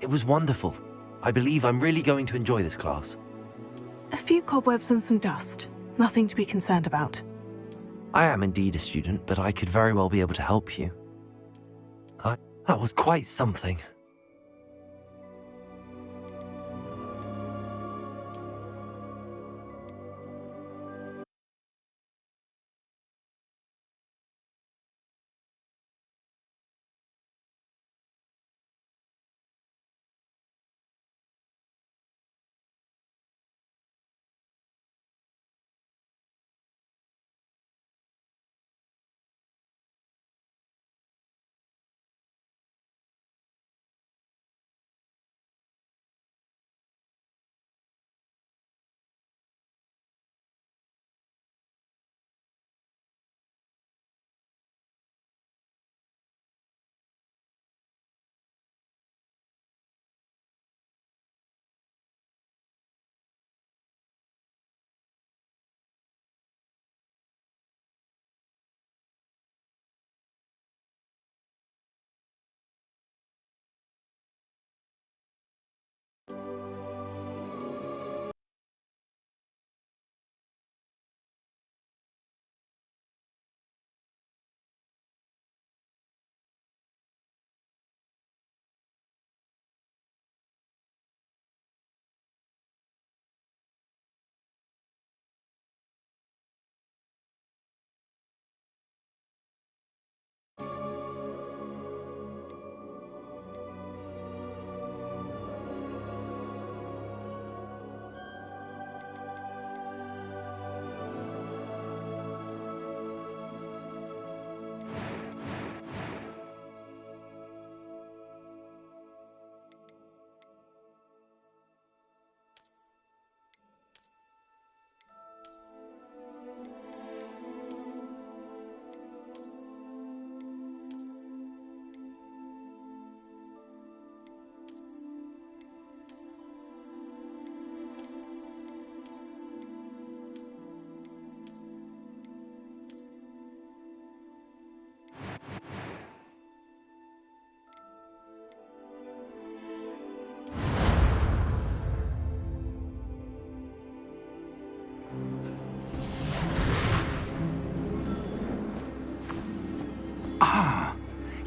It was wonderful. I believe I'm really going to enjoy this class. A few cobwebs and some dust. Nothing to be concerned about. I am indeed a student, but I could very well be able to help you. That was quite something.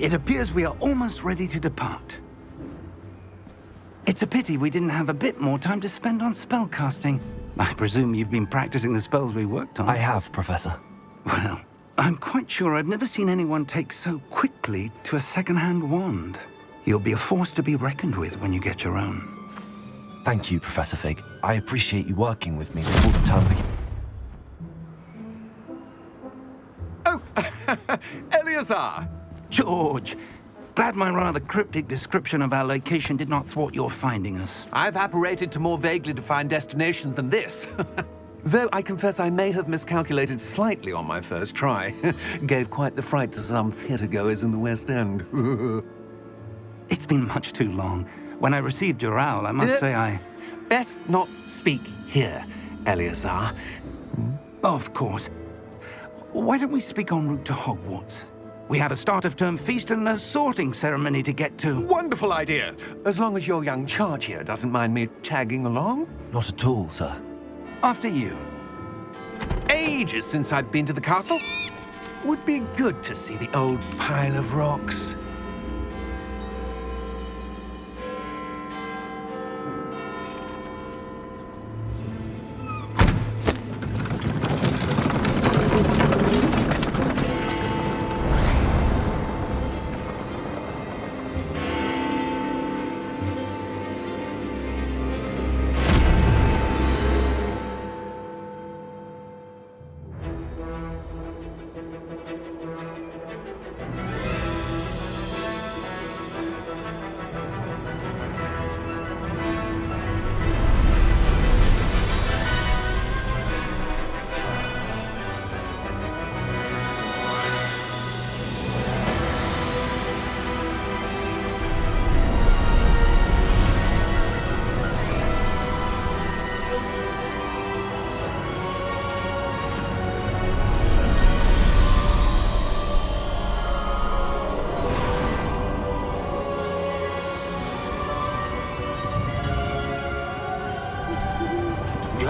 It appears we are almost ready to depart. It's a pity we didn't have a bit more time to spend on spellcasting. I presume you've been practicing the spells we worked on. I have, Professor. Well, I'm quite sure I've never seen anyone take so quickly to a second-hand wand. You'll be a force to be reckoned with when you get your own. Thank you, Professor Fig. I appreciate you working with me before the term begins. Oh, Eleazar! George, glad my rather cryptic description of our location did not thwart your finding us. I've apparated to more vaguely defined destinations than this. Though I confess I may have miscalculated slightly on my first try. Gave quite the fright to some theatergoers in the West End. It's been much too long. When I received your owl, I must say I... Best not speak here, Eleazar. Of course. Why don't we speak en route to Hogwarts? We have a start-of-term feast and a sorting ceremony to get to. Wonderful idea! As long as your young charge here doesn't mind me tagging along. Not at all, sir. After you. Ages since I'd been to the castle. Would be good to see the old pile of rocks.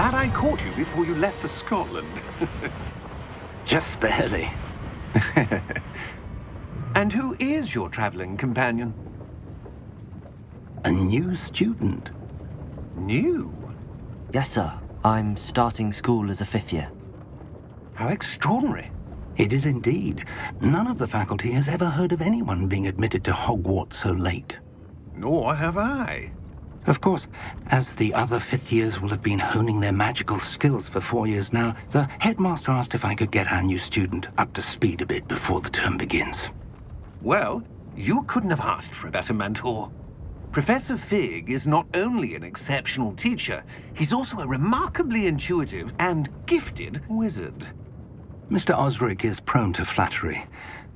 Glad I caught you before you left for Scotland. Just barely. And who is your traveling companion? A new student. New? Yes, sir. I'm starting school as a 5th year. How extraordinary. It is indeed. None of the faculty has ever heard of anyone being admitted to Hogwarts so late. Nor have I. Of course, as the other 5th years will have been honing their magical skills for 4 years now, the headmaster asked if I could get our new student up to speed a bit before the term begins. Well, you couldn't have asked for a better mentor. Professor Fig is not only an exceptional teacher, he's also a remarkably intuitive and gifted wizard. Mr. Osric is prone to flattery.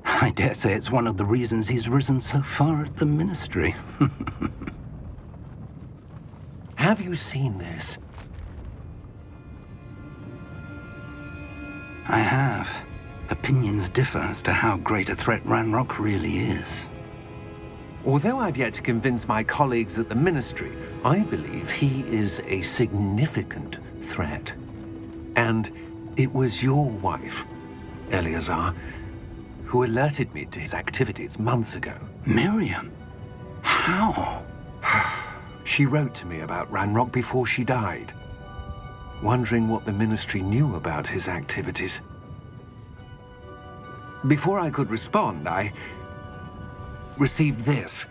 I dare say it's one of the reasons he's risen so far at the Ministry. Have you seen this? I have. Opinions differ as to how great a threat Ranrock really is. Although I've yet to convince my colleagues at the Ministry, I believe he is a significant threat. And it was your wife, Eleazar, who alerted me to his activities months ago. Miriam? How? She wrote to me about Ranrock before she died, wondering what the Ministry knew about his activities. Before I could respond, I received this.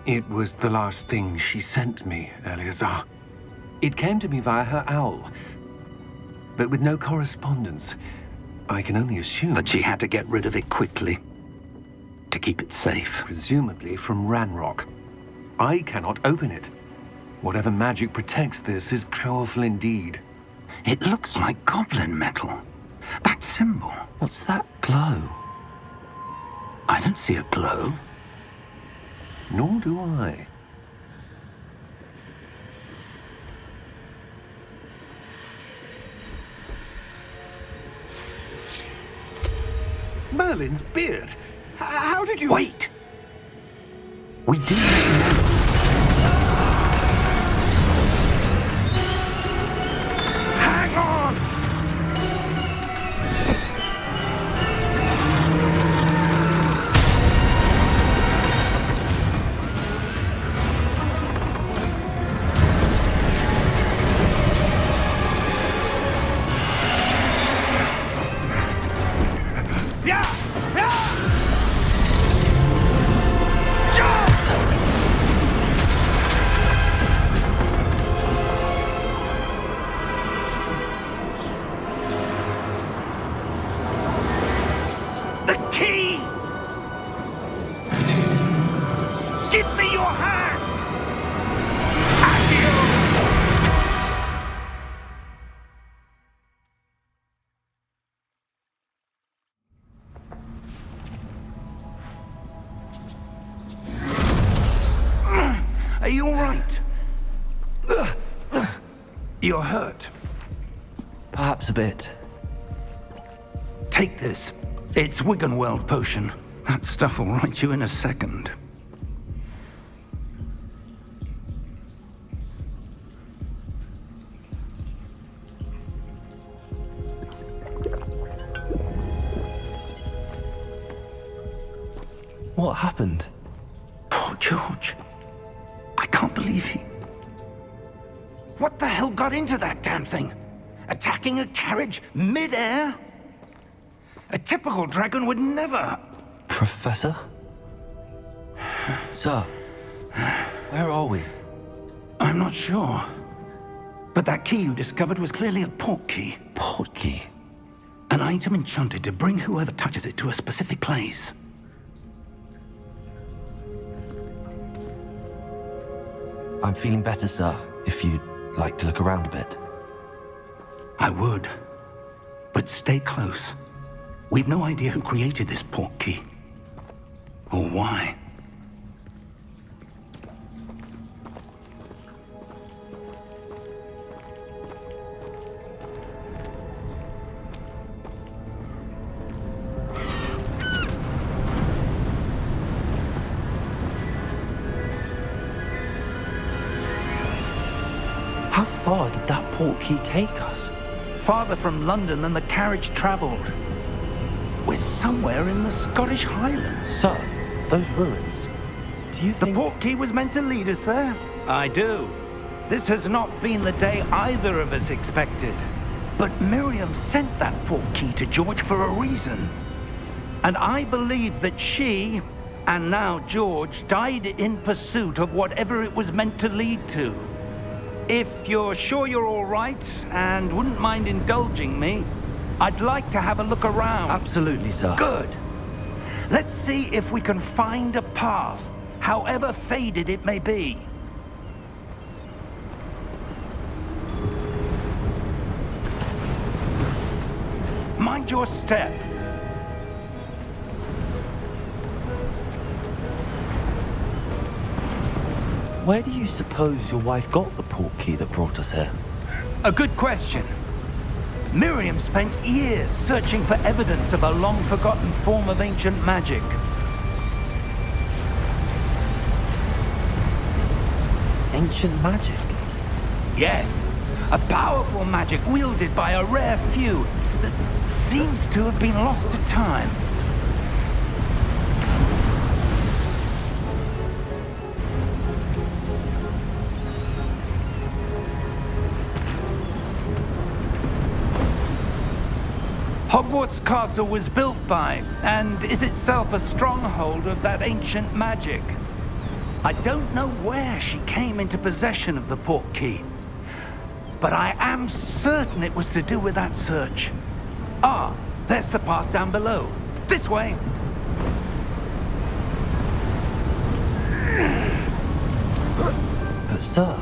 It was the last thing she sent me, Eleazar. It came to me via her owl, but with no correspondence. I can only assume That she had to get rid of it quickly. To keep it safe. presumably from Ranrock. I cannot open it. Whatever magic protects this is powerful indeed. It looks like goblin metal. That symbol. What's that glow? I don't see a glow. Nor do I. Merlin's beard. How did you... Wait! We do know. Hang on! Yeah! Yeah! Jump! The key! Give me your hand! Accio! Are you all right? You're hurt. Perhaps a bit. Take this. It's Wiggenweld potion. That stuff will right you in a second. What happened? Poor George. I can't believe he... What the hell got into that damn thing? Attacking a carriage mid-air? A typical dragon would never... Professor? Sir, where are we? I'm not sure. But that key you discovered was clearly a port key. Port key. An item enchanted to bring whoever touches it to a specific place. I'm feeling better, sir, if you'd like to look around a bit. I would. But stay close. We've no idea who created this port key. Or why. How far did that portkey take us? Farther from London than the carriage travelled. We're somewhere in the Scottish Highlands. Sir, those ruins. Do you The think... portkey was meant to lead us there? I do. This has not been the day either of us expected. But Miriam sent that portkey to George for a reason. And I believe that she, and now George, died in pursuit of whatever it was meant to lead to. If you're sure you're all right, and wouldn't mind indulging me, I'd like to have a look around. Absolutely, sir. Good. Let's see if we can find a path, however faded it may be. Mind your step. Where do you suppose your wife got the portkey that brought us here? A good question. Miriam spent years searching for evidence of a long-forgotten form of ancient magic. Ancient magic? Yes, a powerful magic wielded by a rare few that seems to have been lost to time. Hogwarts Castle was built by, and is itself a stronghold of that ancient magic. I don't know where she came into possession of the portkey, but I am certain it was to do with that search. Ah, there's the path down below. This way. But sir,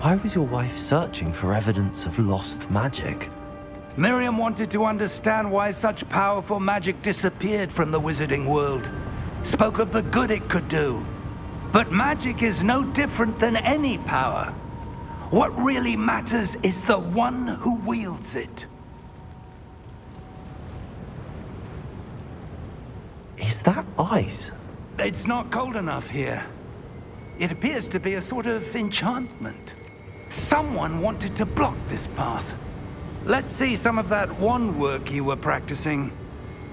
why was your wife searching for evidence of lost magic? Miriam wanted to understand why such powerful magic disappeared from the wizarding world. Spoke of the good it could do. But magic is no different than any power. What really matters is the one who wields it. Is that ice? It's not cold enough here. It appears to be a sort of enchantment. Someone wanted to block this path. Let's see some of that wand work you were practicing.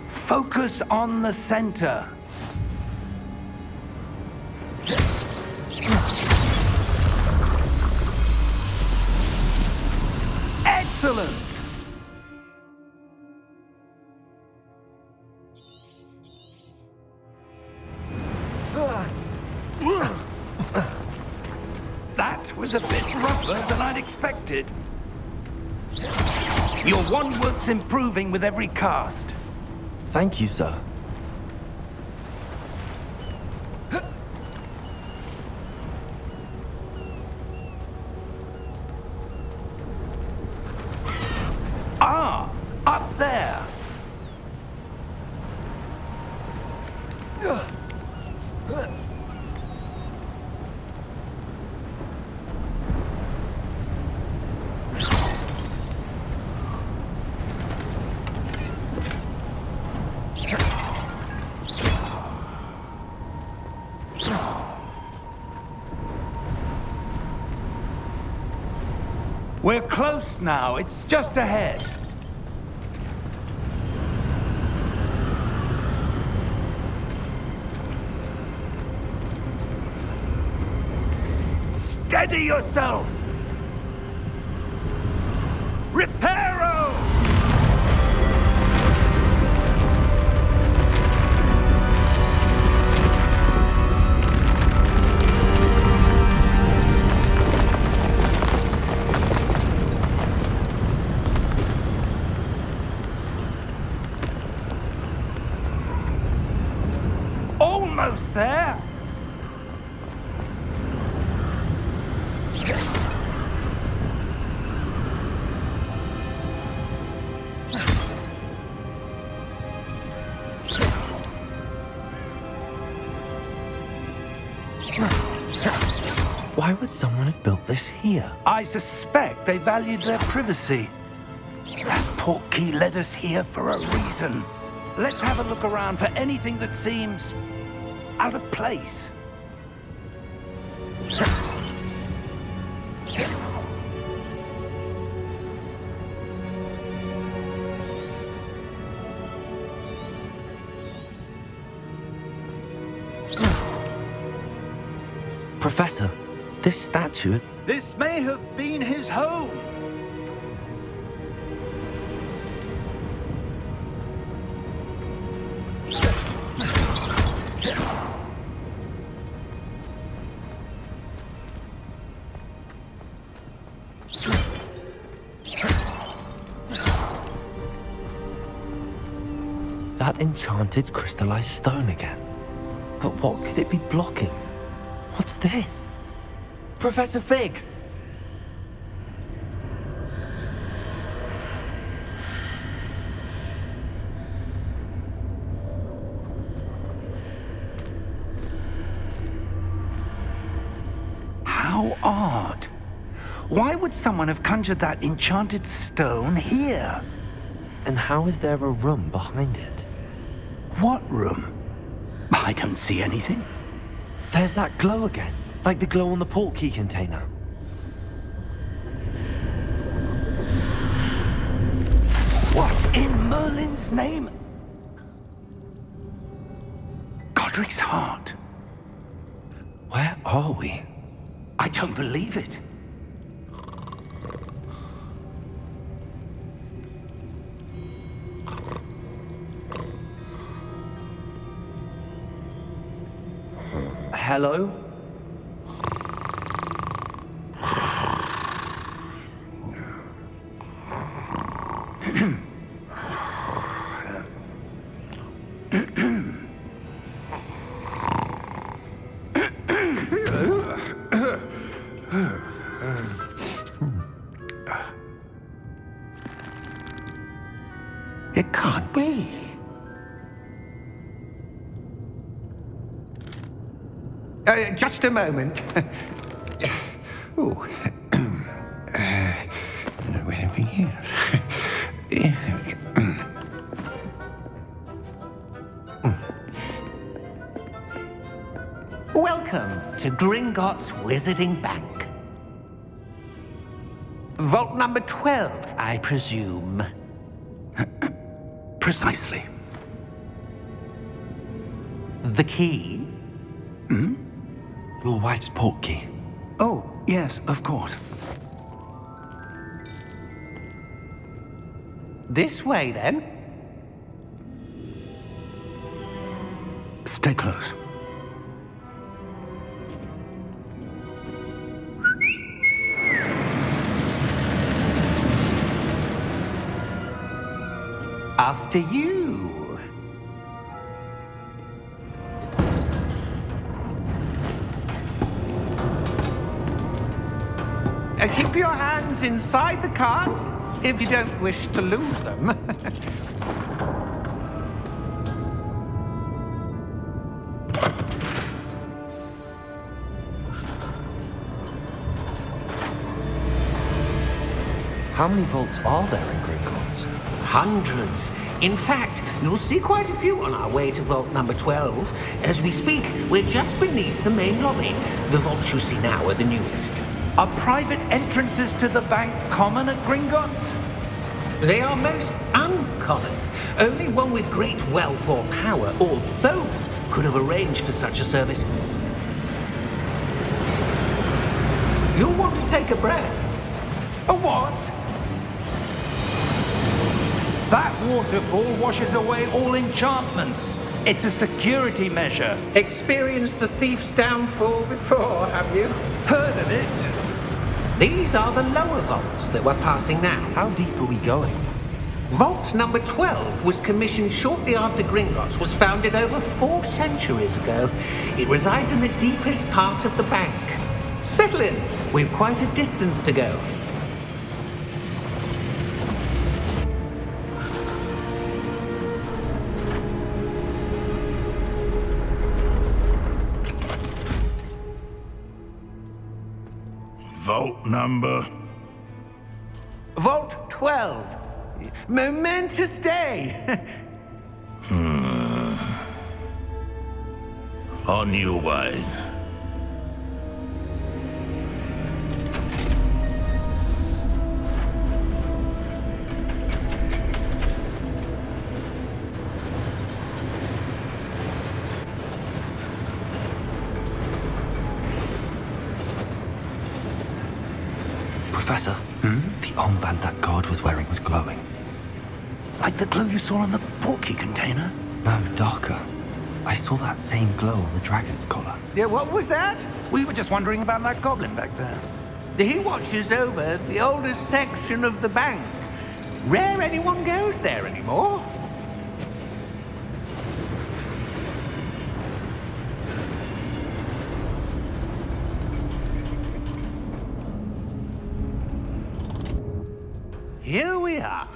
Focus on the center. Excellent! That was a bit rougher than I'd expected. Your wand work's improving with every cast. Thank you, sir. Ah, up there. We're close now. It's just ahead. Steady yourself! Reparo! Almost there! Why would someone have built this here? I suspect they valued their privacy. That portkey led us here for a reason. Let's have a look around for anything that seems out of place. Professor, this statue... This may have been his home. That enchanted crystallized stone again. But what could it be blocking? What's this? Professor Fig! How odd. Why would someone have conjured that enchanted stone here? And how is there a room behind it? What room? I don't see anything. There's that glow again, like the glow on the portkey container. What in Merlin's name? Godric's heart. Where are we? I don't believe it. Hello? It can't be. Just a moment. Oh. Where are we here? Welcome to Gringotts Wizarding Bank. Vault number 12, I presume. Precisely. The key? Your wife's portkey. Oh, yes, of course. This way, then. Stay close. After you. Keep your hands inside the cart if you don't wish to lose them. How many vaults are there in Gringotts? Hundreds. In fact, you'll see quite a few on our way to vault number 12. As we speak, we're just beneath the main lobby. The vaults you see now are the newest. Are private entrances to the bank common at Gringotts? They are most uncommon. Only one with great wealth or power, or both, could have arranged for such a service. You'll want to take a breath. A what? That waterfall washes away all enchantments. It's a security measure. Experienced the thief's downfall before, have you? Heard of it? These are the lower vaults that we're passing now. How deep are we going? Vault number 12 was commissioned shortly after Gringotts was founded over 4 centuries ago. It resides in the deepest part of the bank. Settle in. We've quite a distance to go. Vault number? Vault 12. Momentous day. On your way. Professor, the armband that guard was wearing was glowing. Like the glow you saw on the portkey container? No, darker. I saw that same glow on the dragon's collar. Yeah, what was that? We were just wondering about that goblin back there. He watches over the oldest section of the bank. Rare anyone goes there anymore. Here we are.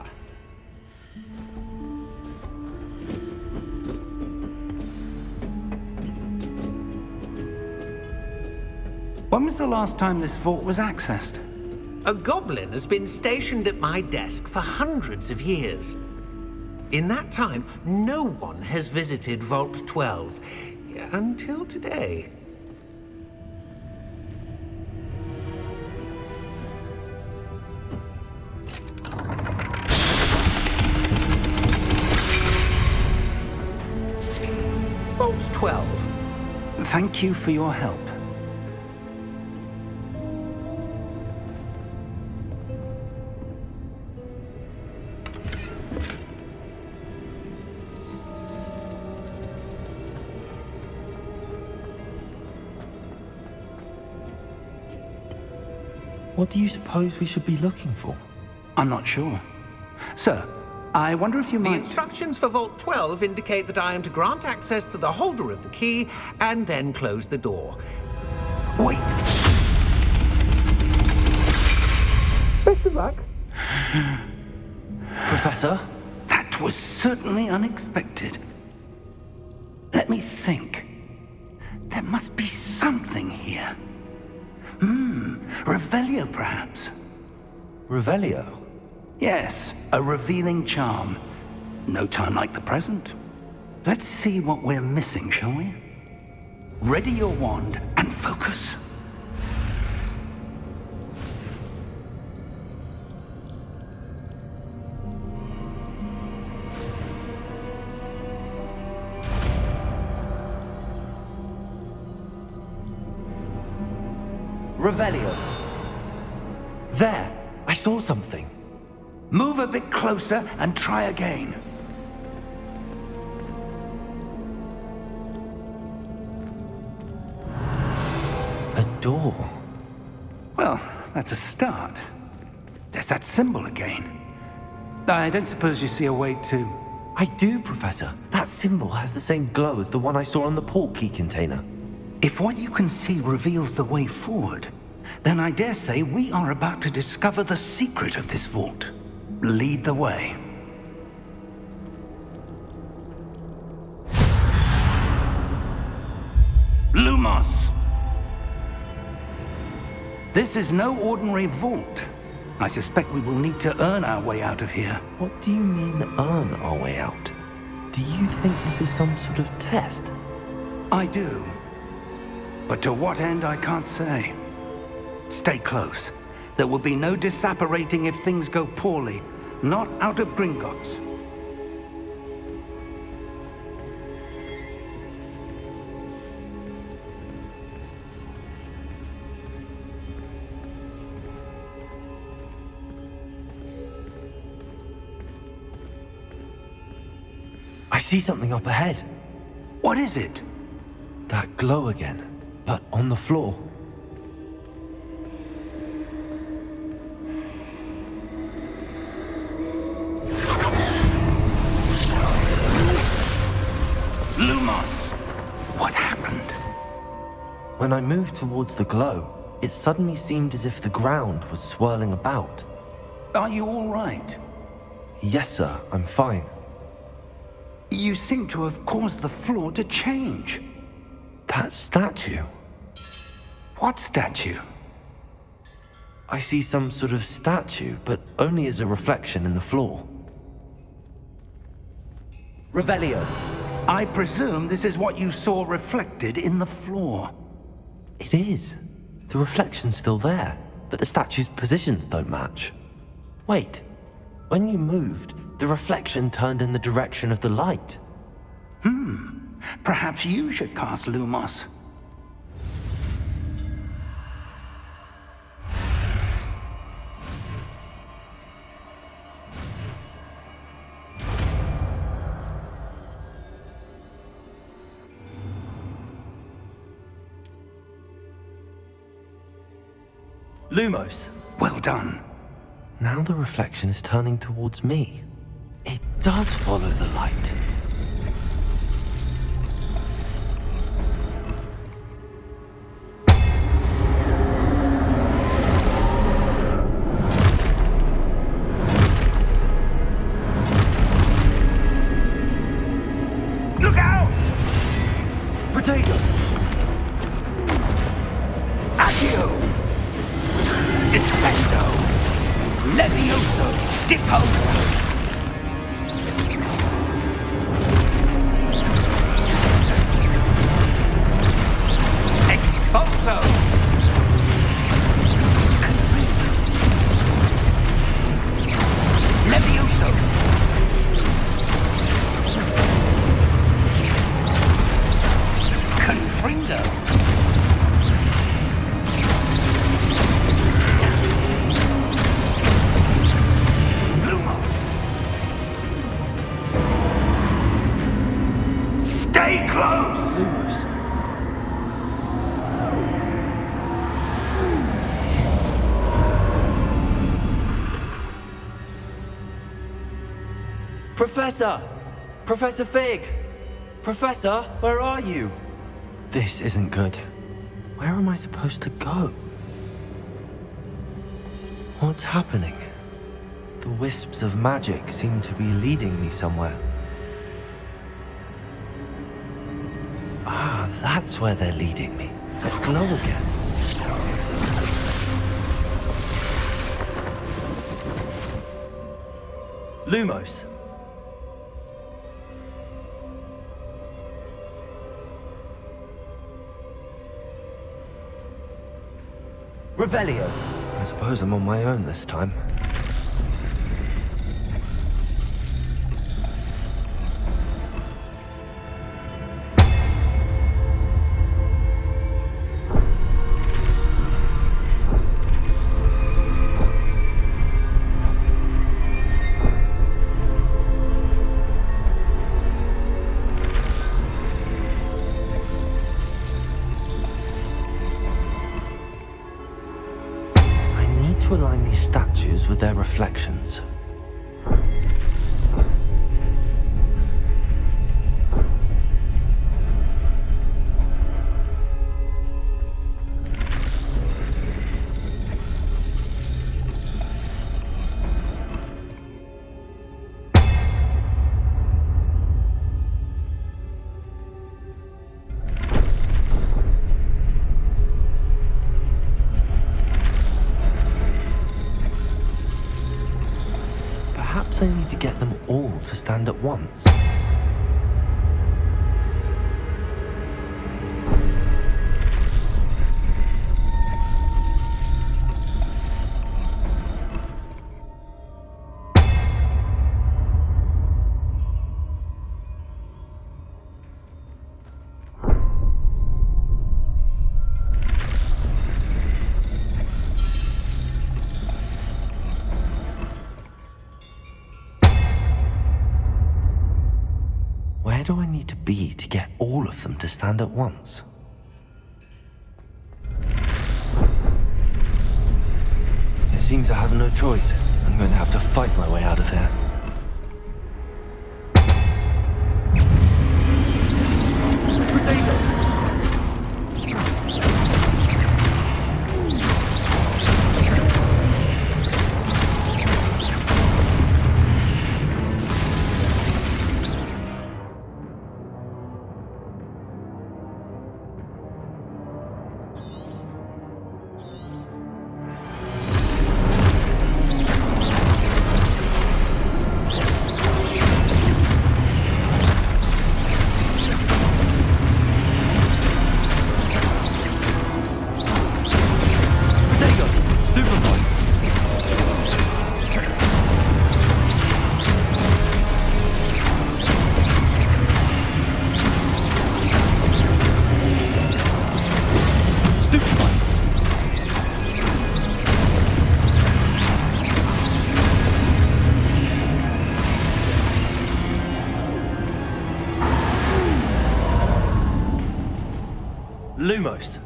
When was the last time this vault was accessed? A goblin has been stationed at my desk for hundreds of years. In that time, no one has visited Vault 12 until today. Vault 12. Thank you for your help. What do you suppose we should be looking for? I'm not sure. Sir, I wonder if you The might... instructions for Vault 12 indicate that I am to grant access to the holder of the key and then close the door. Wait! Best of luck. Professor? That was certainly unexpected. Let me think. There must be something here. Revelio, perhaps? Revelio? Yes, a revealing charm. No time like the present. Let's see what we're missing, shall we? Ready your wand and focus. Revelio. There! I saw something. Move a bit closer and try again. A door. Well, that's a start. There's that symbol again. I don't suppose you see a way to... I do, Professor. That symbol has the same glow as the one I saw on the portkey container. If what you can see reveals the way forward, then I dare say we are about to discover the secret of this vault. Lead the way. Lumos! This is no ordinary vault. I suspect we will need to earn our way out of here. What do you mean, earn our way out? Do you think this is some sort of test? I do. But to what end, I can't say. Stay close. There will be no disapparating if things go poorly. Not out of Gringotts. I see something up ahead. What is it? That glow again, but on the floor. Lumos! What happened? When I moved towards the glow, it suddenly seemed as if the ground was swirling about. Are you all right? Yes, sir, I'm fine. You seem to have caused the floor to change. That statue. What statue? I see some sort of statue, but only as a reflection in the floor. Revelio. I presume this is what you saw reflected in the floor. It is. The reflection's still there, but the statue's positions don't match. Wait. When you moved, the reflection turned in the direction of the light. Perhaps you should cast Lumos. Lumos. Well done. Now the reflection is turning towards me. It does follow the light. Look out! Protego! Accio! Descendo! Levioso! Deposo! Expulso! Levioso! Confrindo! Lumos! Stay close! Lumos. Professor! Professor Fig! Professor, where are you? This isn't good. Where am I supposed to go? What's happening? The wisps of magic seem to be leading me somewhere. Ah, that's where they're leading me. That glow again. Lumos. Revelio. I suppose I'm on my own this time. To align these statues with their reflections. Perhaps I need to get them all to stand at once. Where do I need to be to get all of them to stand at once? It seems I have no choice. I'm going to have to fight my way out of here. Lumos.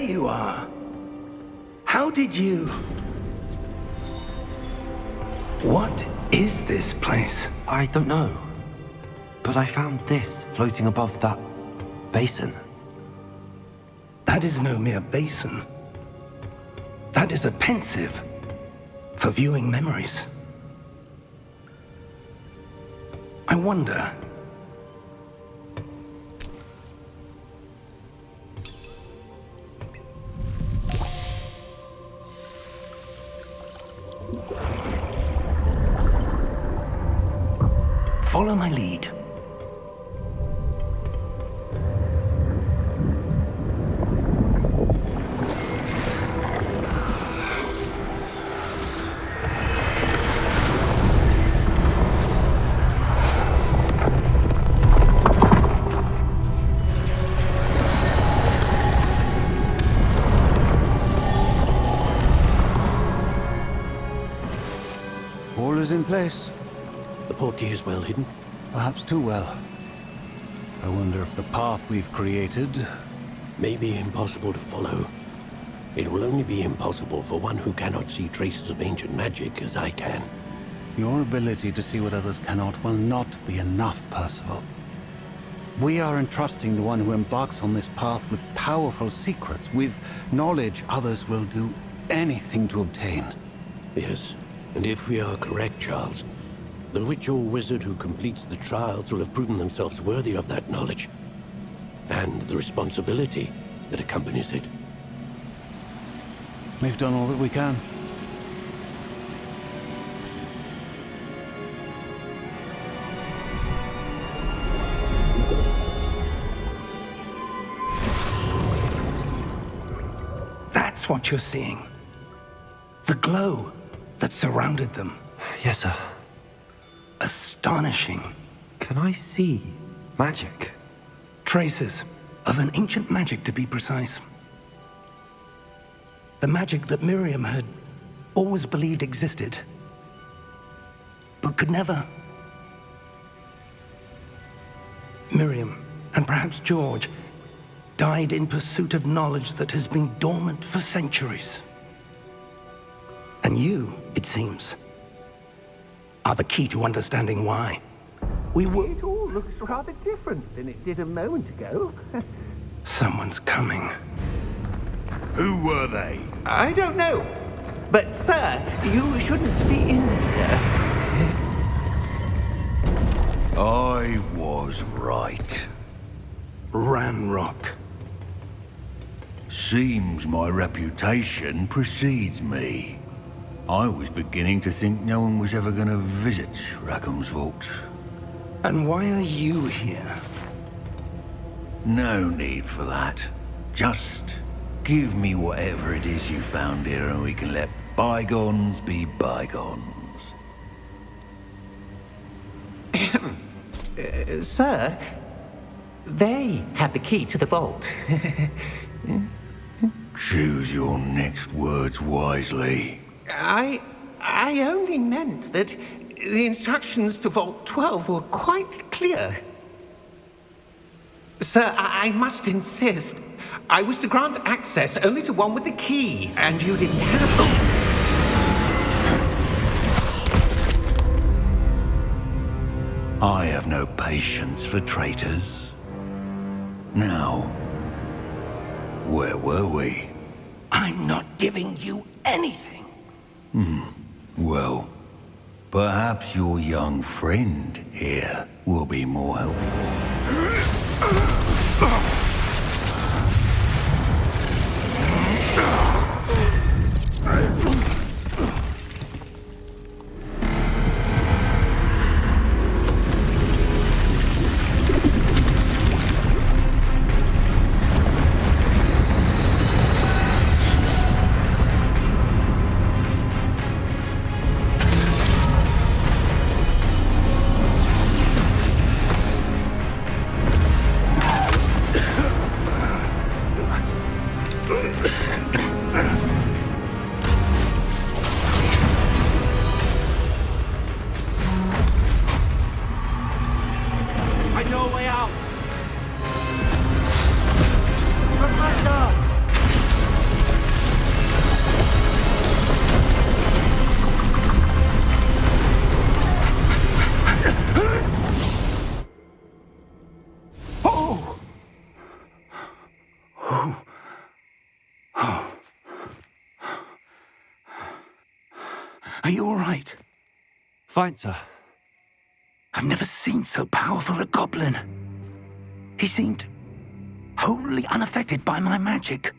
you are. How did you... What is this place? I don't know. But I found this floating above that basin. That is no mere basin. That is a pensive for viewing memories. I wonder... Follow my lead. All is in place. The portkey is well hidden. Perhaps too well. I wonder if the path we've created... May be impossible to follow. It will only be impossible for one who cannot see traces of ancient magic as I can. Your ability to see what others cannot will not be enough, Percival. We are entrusting the one who embarks on this path with powerful secrets, with knowledge others will do anything to obtain. Yes, and if we are correct, Charles, the witch or wizard who completes the trials will have proven themselves worthy of that knowledge, and the responsibility that accompanies it. We've done all that we can. That's what you're seeing. The glow that surrounded them. Yes, sir. Astonishing. Can I see magic? Traces of an ancient magic, to be precise. The magic that Miriam had always believed existed, but could never. Miriam, and perhaps George, died in pursuit of knowledge that has been dormant for centuries. And you, it seems, are the key to understanding why. We will... It all looks rather different than it did a moment ago. Someone's coming. Who were they? I don't know. But, sir, you shouldn't be in here. I was right. Ranrock. Seems my reputation precedes me. I was beginning to think no one was ever going to visit Rackham's vault. And why are you here? No need for that. Just give me whatever it is you found here and we can let bygones be bygones. Sir, they have the key to the vault. Choose your next words wisely. I only meant that the instructions to Vault 12 were quite clear. Sir, I must insist. I was to grant access only to one with the key, and you didn't have... I have no patience for traitors. Now, where were we? I'm not giving you anything. Well, perhaps your young friend here will be more helpful. Are you all right? Fine, sir. I've never seen so powerful a goblin. He seemed wholly unaffected by my magic.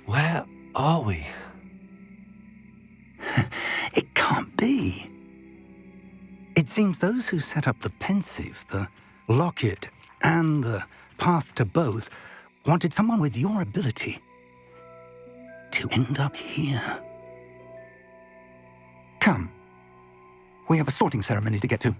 Where are we? It can't be. It seems those who set up the pensive, the locket, and the path to both wanted someone with your ability to end up here. Come. We have a sorting ceremony to get to.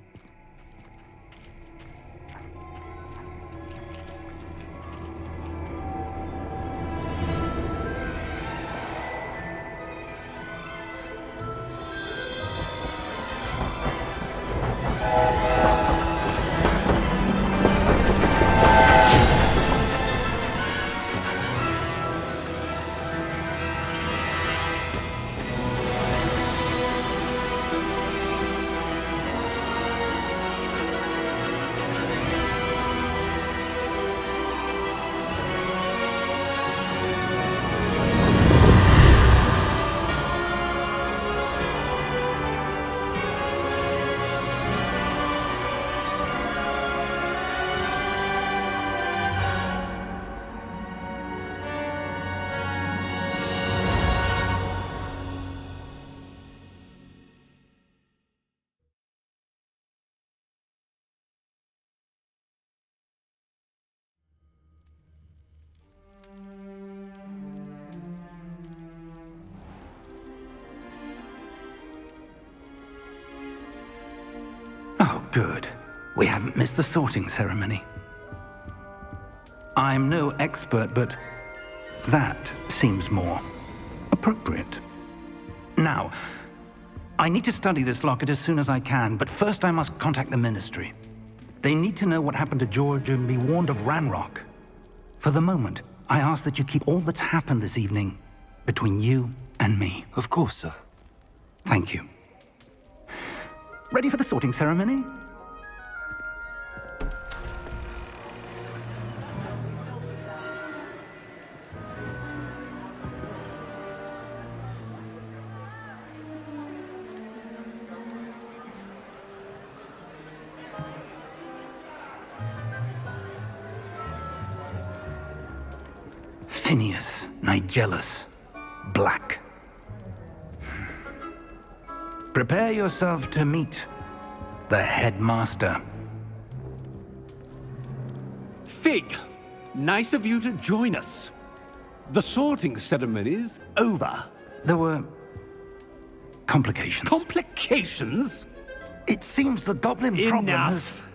Oh, good. We haven't missed the sorting ceremony. I'm no expert, but that seems more appropriate. Now, I need to study this locket as soon as I can, but first I must contact the Ministry. They need to know what happened to George and be warned of Ranrock. For the moment, I ask that you keep all that's happened this evening between you and me. Of course, sir. Thank you. Ready for the sorting ceremony? Phineas, Nigellus, Black. Prepare yourself to meet the headmaster. Fig, nice of you to join us. The sorting ceremony's over. There were complications. Complications? It seems the goblin problem has... Enough!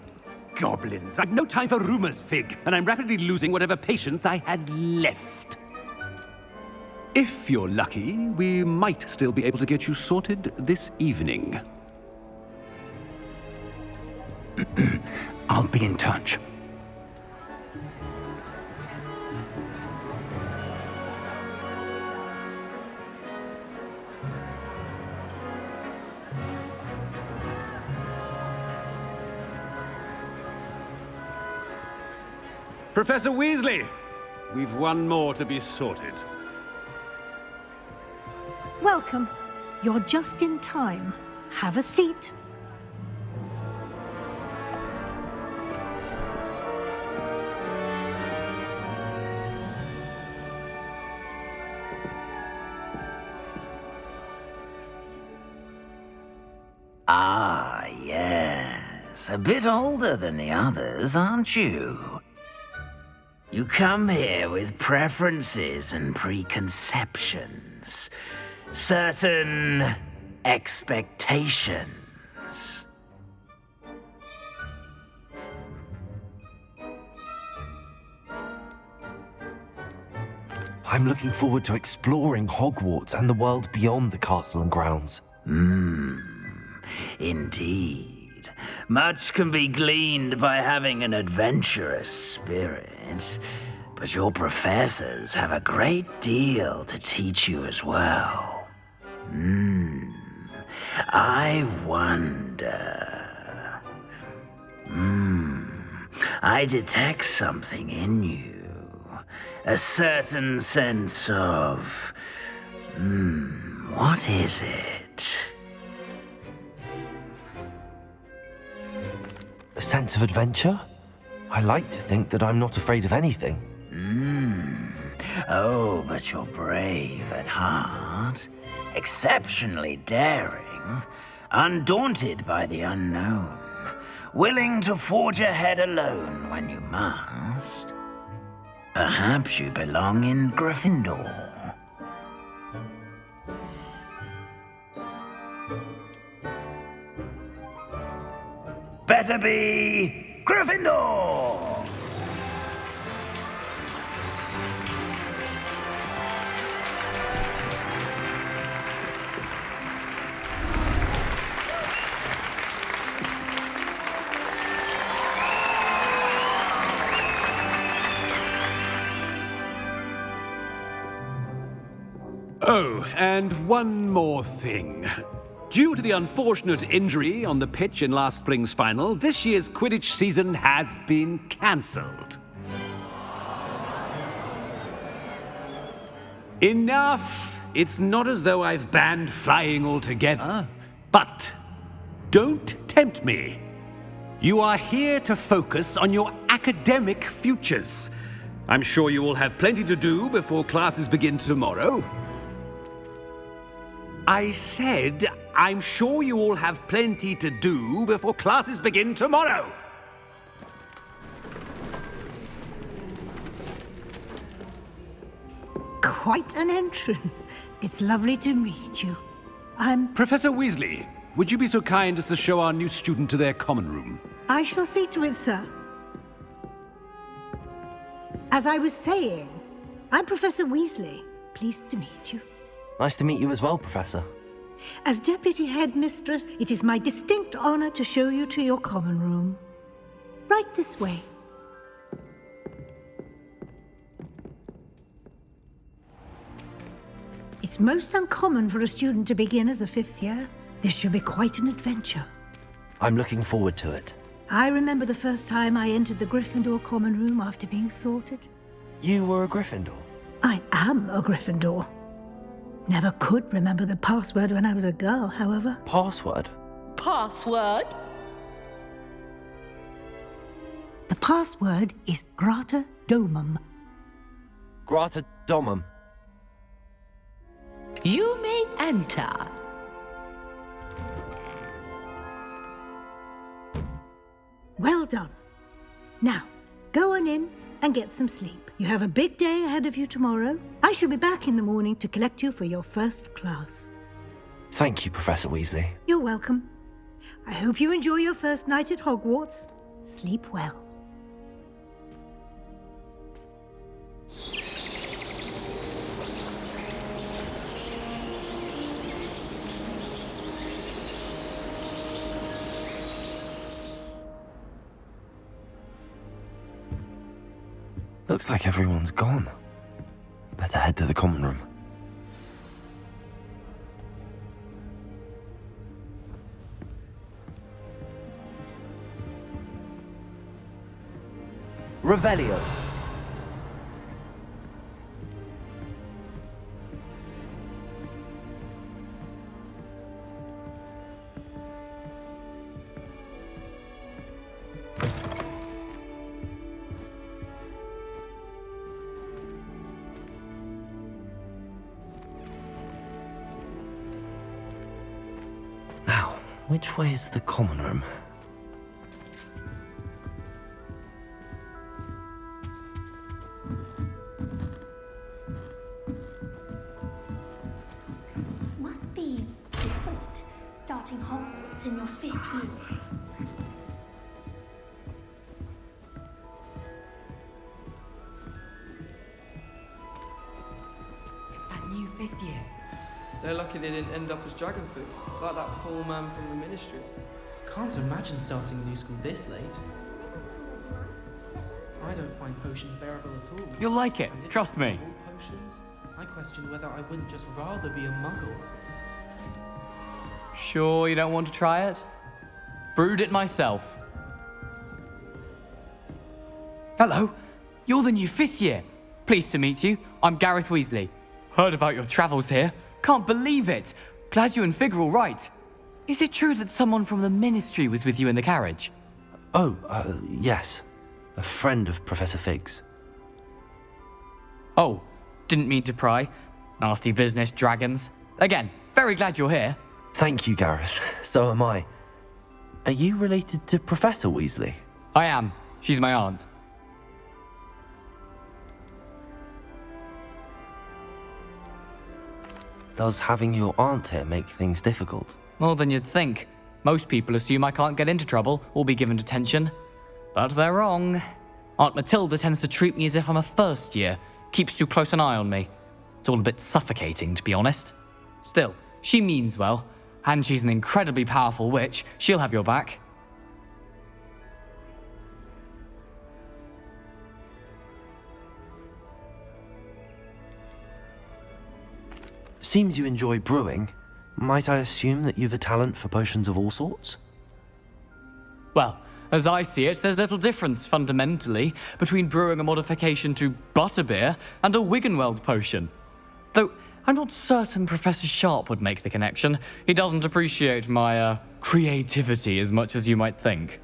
Goblins. I've no time for rumors, Fig, and I'm rapidly losing whatever patience I had left. If you're lucky, we might still be able to get you sorted this evening. I'll be in touch. Professor Weasley, we've one more to be sorted. Welcome. You're just in time. Have a seat. Ah, yes. A bit older than the others, aren't you? You come here with preferences and preconceptions. Certain expectations. I'm looking forward to exploring Hogwarts and the world beyond the castle and grounds. Indeed. Much can be gleaned by having an adventurous spirit, but your professors have a great deal to teach you as well. I wonder... I detect something in you. A certain sense of... what What is it? A sense of adventure? I like to think that I'm not afraid of anything. Oh, but you're brave at heart. Exceptionally daring. Undaunted by the unknown. Willing to forge ahead alone when you must. Perhaps you belong in Gryffindor. Better be Gryffindor! Oh, and one more thing. Due to the unfortunate injury on the pitch in last spring's final, this year's Quidditch season has been cancelled. Enough! It's not as though I've banned flying altogether. But don't tempt me. You are here to focus on your academic futures. I'm sure you will have plenty to do before classes begin tomorrow. I said, I'm sure you all have plenty to do before classes begin tomorrow. Quite an entrance. It's lovely to meet you. Professor Weasley, would you be so kind as to show our new student to their common room? I shall see to it, sir. As I was saying, I'm Professor Weasley. Pleased to meet you. Nice to meet you as well, Professor. As Deputy Headmistress, it is my distinct honor to show you to your common room. Right this way. It's most uncommon for a student to begin as a fifth year. This should be quite an adventure. I'm looking forward to it. I remember the first time I entered the Gryffindor common room after being sorted. You were a Gryffindor? I am a Gryffindor. Never could remember the password when I was a girl, however. Password? Password? The password is Grata Domum. Grata Domum. You may enter. Well done. Now, go on in and get some sleep. You have a big day ahead of you tomorrow. I shall be back in the morning to collect you for your first class. Thank you, Professor Weasley. You're welcome. I hope you enjoy your first night at Hogwarts. Sleep well. Looks like everyone's gone. Better head to the common room. Revelio. Now, which way is the common room? Must be different, starting Hogwarts in your 5th year. It's that new 5th year. They're lucky they didn't end up as dragon food, like that poor man from the ministry. Can't imagine starting a new school this late. I don't find potions bearable at all. You'll like it, trust me. All potions? I question whether I wouldn't just rather be a muggle. Sure you don't want to try it? Brewed it myself. Hello, you're the new 5th year. Pleased to meet you. I'm Gareth Weasley. Heard about your travels here. Can't believe it. Glad you and Fig are all right. Is it true that someone from the Ministry was with you in the carriage? Oh, yes. A friend of Professor Fig's. Oh, didn't mean to pry. Nasty business, dragons. Again, very glad you're here. Thank you, Gareth. So am I. Are you related to Professor Weasley? I am. She's my aunt. Does having your aunt here make things difficult? More than you'd think. Most people assume I can't get into trouble or be given detention. But they're wrong. Aunt Matilda tends to treat me as if I'm a first year, keeps too close an eye on me. It's all a bit suffocating, to be honest. Still, she means well, and she's an incredibly powerful witch. She'll have your back. Seems you enjoy brewing. Might I assume that you've a talent for potions of all sorts? Well, as I see it, there's little difference, fundamentally, between brewing a modification to butterbeer and a Wiggenweld potion. Though, I'm not certain Professor Sharp would make the connection. He doesn't appreciate my, creativity as much as you might think.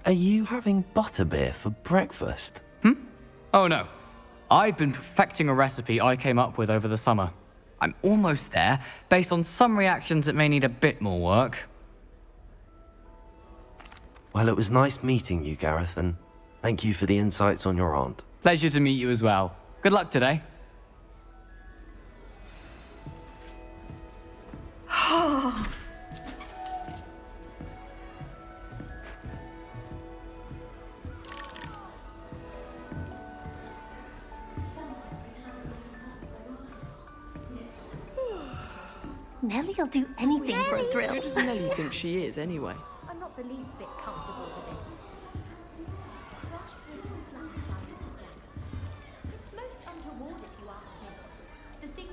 Are you having butterbeer for breakfast? Oh no. I've been perfecting a recipe I came up with over the summer. I'm almost there. Based on some reactions, it may need a bit more work. Well, it was nice meeting you, Gareth, and thank you for the insights on your aunt. Pleasure to meet you as well. Good luck today. Nellie'll do anything for a thrill. Who does Nellie think she is, anyway? I'm not the least bit comfortable with it. It's most untoward if you ask me. The things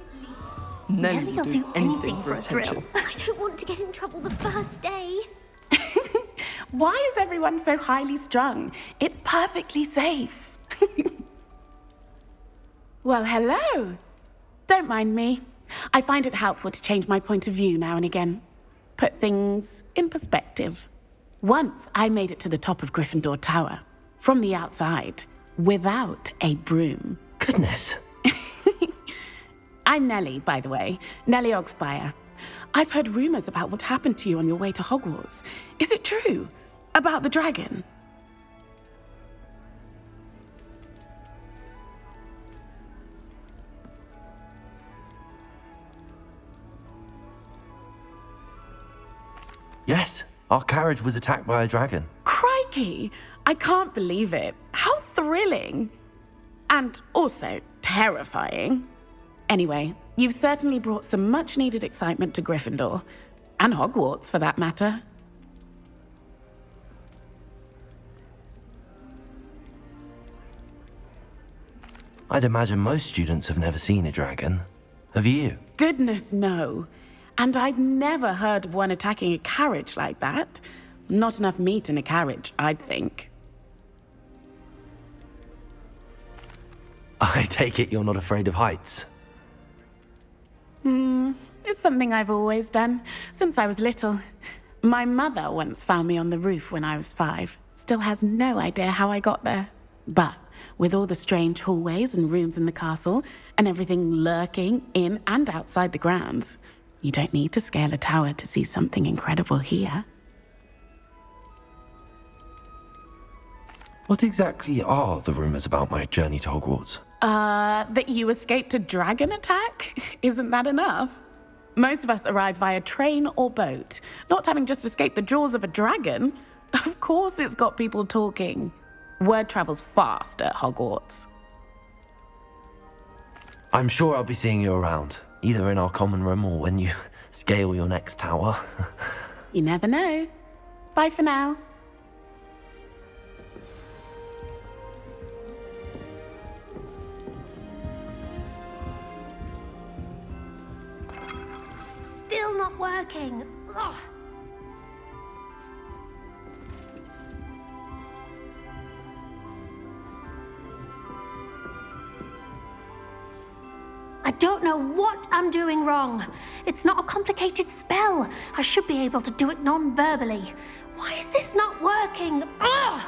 lead. Nellie will do anything for attention. I don't want to get in trouble the first day. Why is everyone so highly strung? It's perfectly safe. Well, hello. Don't mind me. I find it helpful to change my point of view now and again. Put things in perspective. Once I made it to the top of Gryffindor Tower, from the outside, without a broom. Goodness. I'm Nellie, by the way. Nellie Ogspire. I've heard rumors about what happened to you on your way to Hogwarts. Is it true? About the dragon? Yes, our carriage was attacked by a dragon. Crikey! I can't believe it. How thrilling! And also terrifying. Anyway, you've certainly brought some much-needed excitement to Gryffindor. And Hogwarts, for that matter. I'd imagine most students have never seen a dragon. Have you? Goodness, no. And I've never heard of one attacking a carriage like that. Not enough meat in a carriage, I'd think. I take it you're not afraid of heights. It's something I've always done, since I was little. My mother once found me on the roof when I was 5. Still has no idea how I got there. But with all the strange hallways and rooms in the castle, and everything lurking in and outside the grounds, you don't need to scale a tower to see something incredible here. What exactly are the rumors about my journey to Hogwarts? That you escaped a dragon attack? Isn't that enough? Most of us arrive via train or boat, not having just escaped the jaws of a dragon. Of course it's got people talking. Word travels fast at Hogwarts. I'm sure I'll be seeing you around, either in our common room or when you scale your next tower. You never know. Bye for now. Still not working. Ugh. I don't know what I'm doing wrong. It's not a complicated spell. I should be able to do it non-verbally. Why is this not working? Ugh!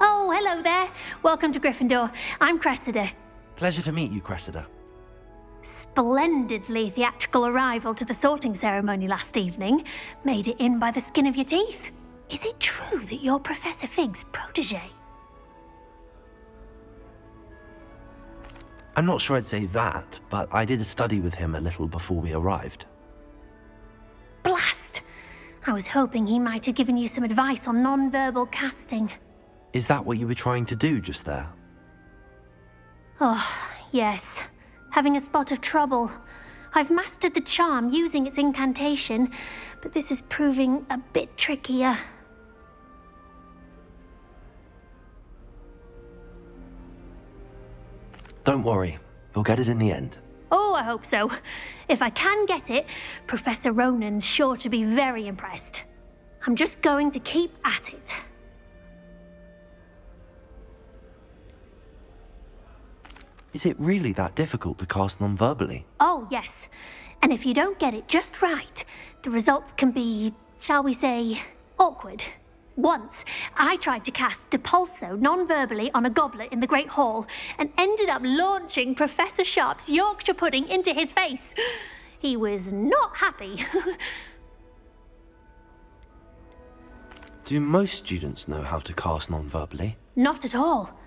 Oh, hello there. Welcome to Gryffindor. I'm Cressida. Pleasure to meet you, Cressida. Splendidly theatrical arrival to the sorting ceremony last evening. Made it in by the skin of your teeth. Is it true that you're Professor Fig's protege? I'm not sure I'd say that, but I did study with him a little before we arrived. Blast! I was hoping he might have given you some advice on non-verbal casting. Is that what you were trying to do just there? Oh, yes. Having a spot of trouble. I've mastered the charm using its incantation, but this is proving a bit trickier. Don't worry, you'll get it in the end. Oh, I hope so. If I can get it, Professor Ronan's sure to be very impressed. I'm just going to keep at it. Is it really that difficult to cast non-verbally? Oh, yes. And if you don't get it just right, the results can be, shall we say, awkward. Once, I tried to cast Depulso non-verbally on a goblet in the Great Hall and ended up launching Professor Sharp's Yorkshire pudding into his face. He was not happy. Do most students know how to cast non-verbally? Not at all.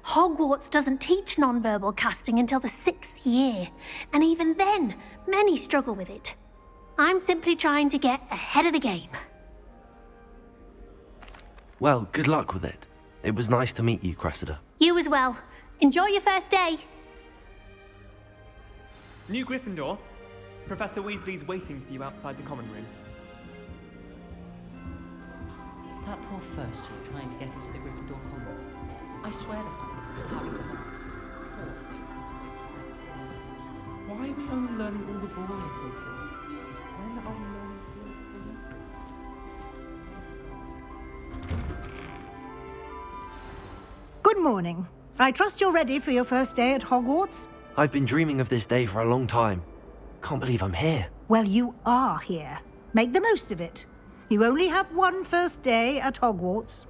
Hogwarts doesn't teach non-verbal casting until the 6th year, and even then, many struggle with it. I'm simply trying to get ahead of the game. Well, good luck with it. It was nice to meet you, Cressida. You as well. Enjoy your first day. New Gryffindor, Professor Weasley's waiting for you outside the common room. That poor first year trying to get into the Gryffindor common. I swear the fact is having the heart. Why are we only learning all the boring people? When are we learning Good morning. I trust you're ready for your first day at Hogwarts? I've been dreaming of this day for a long time. Can't believe I'm here. Well, you are here. Make the most of it. You only have one first day at Hogwarts.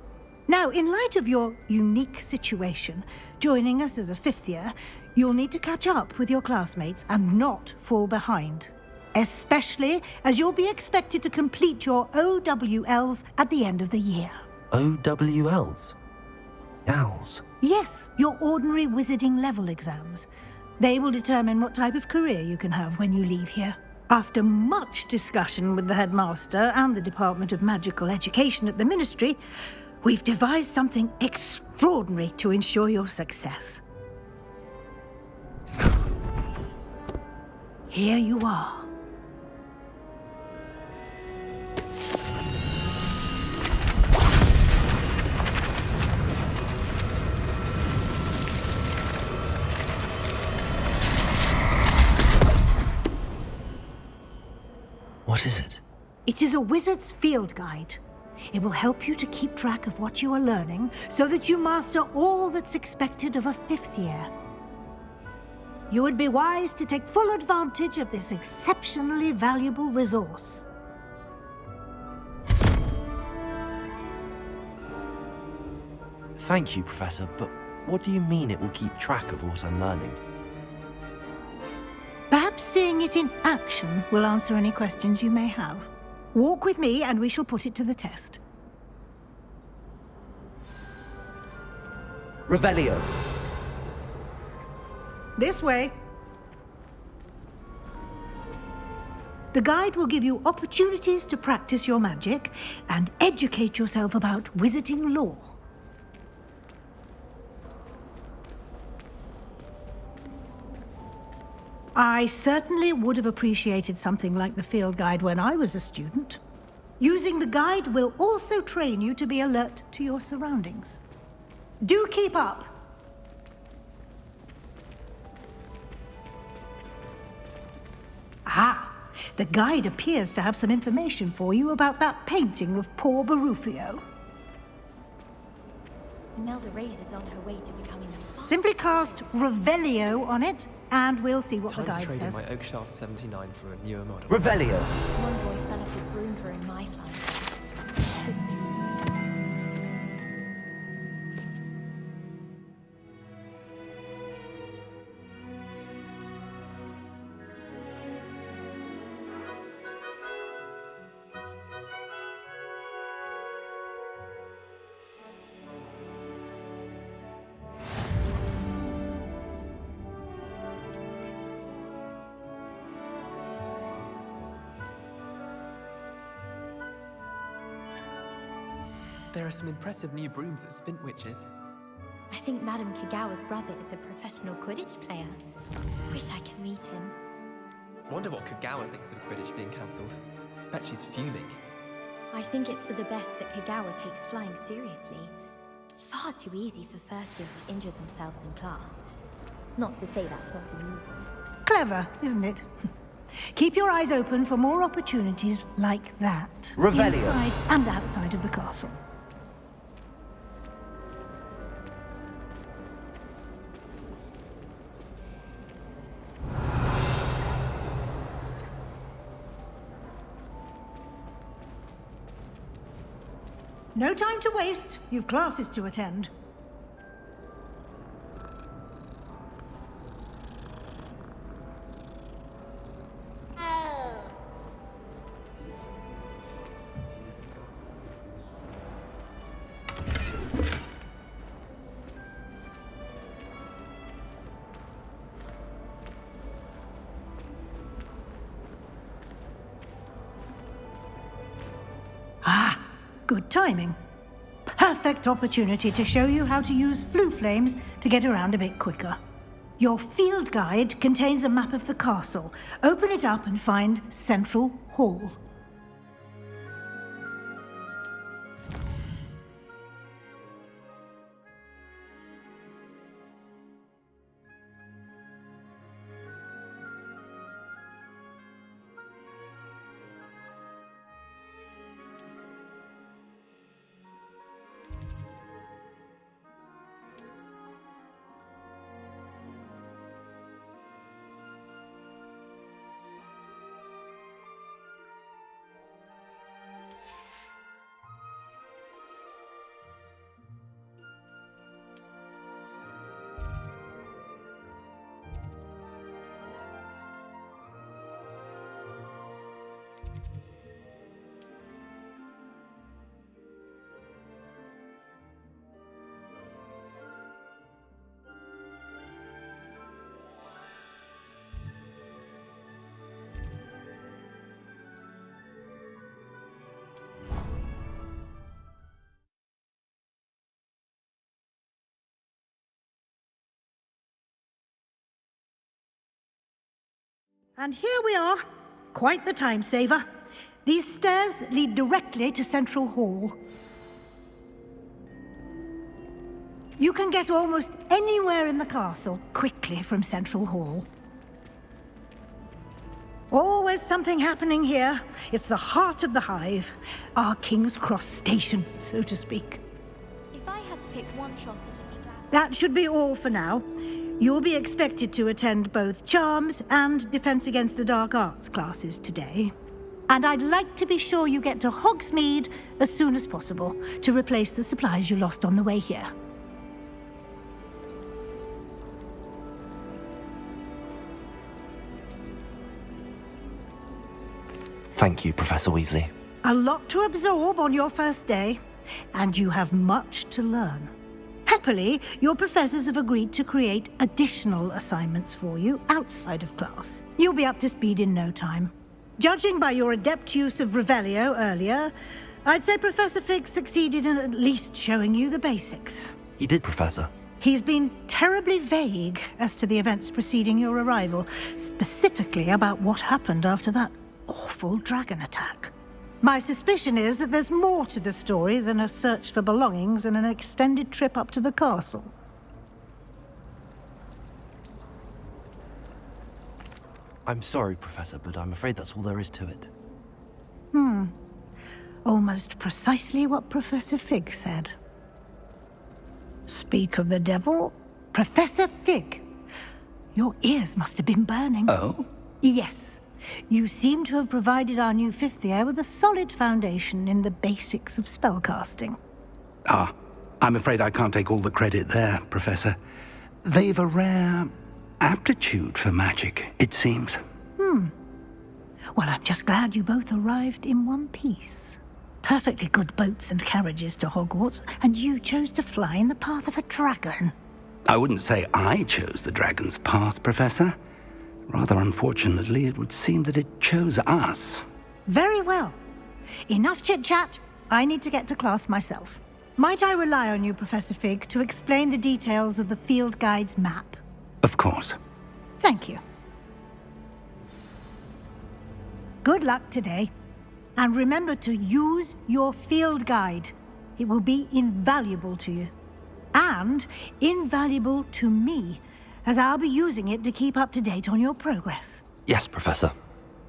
Now, in light of your unique situation, joining us as a 5th year, you'll need to catch up with your classmates and not fall behind. Especially as you'll be expected to complete your OWLs at the end of the year. OWLs? Owls? Yes, your ordinary wizarding level exams. They will determine what type of career you can have when you leave here. After much discussion with the headmaster and the Department of Magical Education at the Ministry, we've devised something extraordinary to ensure your success. Here you are. What is it? It is a wizard's field guide. It will help you to keep track of what you are learning so that you master all that's expected of a 5th year. You would be wise to take full advantage of this exceptionally valuable resource. Thank you, Professor, but what do you mean it will keep track of what I'm learning? Perhaps seeing it in action will answer any questions you may have. Walk with me and we shall put it to the test. Revelio. This way. The guide will give you opportunities to practice your magic and educate yourself about wizarding lore. I certainly would have appreciated something like the field guide when I was a student. Using the guide will also train you to be alert to your surroundings. Do keep up! Ah, the guide appears to have some information for you about that painting of poor Barufio. Imelda Reyes is on her way to becoming a... Simply cast Revelio on it, and we'll see what Time the to guide trade in says. my Oakshaft 79 for a newer model. Revelio. One boy fell off his broom during my flight. There are some impressive new brooms at Spintwitch's. I think Madame Kagawa's brother is a professional Quidditch player. Wish I could meet him. Wonder what Kagawa thinks of Quidditch being cancelled. Bet she's fuming. I think it's for the best that Kagawa takes flying seriously. Far too easy for first years to injure themselves in class. Not to say that's not unusual. Clever, isn't it? Keep your eyes open for more opportunities like that. Revelio. Inside and outside of the castle. No time to waste. You've classes to attend. Ah, good timing. Perfect opportunity to show you how to use flue flames to get around a bit quicker. Your field guide contains a map of the castle. Open it up and find Central Hall. And here we are. Quite the time saver. These stairs lead directly to Central Hall. You can get almost anywhere in the castle quickly from Central Hall. Always something happening here. It's the heart of the hive. Our King's Cross station, so to speak. If I had to pick one shop that I'd be glad... That should be all for now. You'll be expected to attend both Charms and Defense Against the Dark Arts classes today. And I'd like to be sure you get to Hogsmeade as soon as possible to replace the supplies you lost on the way here. Thank you, Professor Weasley. A lot to absorb on your first day, and you have much to learn. Happily, your professors have agreed to create additional assignments for you outside of class. You'll be up to speed in no time. Judging by your adept use of Revelio earlier, I'd say Professor Fig succeeded in at least showing you the basics. He did, Professor. He's been terribly vague as to the events preceding your arrival, specifically about what happened after that awful dragon attack. My suspicion is that there's more to the story than a search for belongings and an extended trip up to the castle. I'm sorry, Professor, but I'm afraid that's all there is to it. Almost precisely what Professor Fig said. Speak of the devil, Professor Fig. Your ears must have been burning. Oh? Yes. You seem to have provided our new fifth year with a solid foundation in the basics of spellcasting. Ah, I'm afraid I can't take all the credit there, Professor. They've a rare aptitude for magic, it seems. Well, I'm just glad you both arrived in one piece. Perfectly good boats and carriages to Hogwarts, and you chose to fly in the path of a dragon. I wouldn't say I chose the dragon's path, Professor. Rather unfortunately, it would seem that it chose us. Very well. Enough chit-chat. I need to get to class myself. Might I rely on you, Professor Fig, to explain the details of the field guide's map? Of course. Thank you. Good luck today. And remember to use your field guide. It will be invaluable to you. And invaluable to me, as I'll be using it to keep up to date on your progress. Yes, Professor.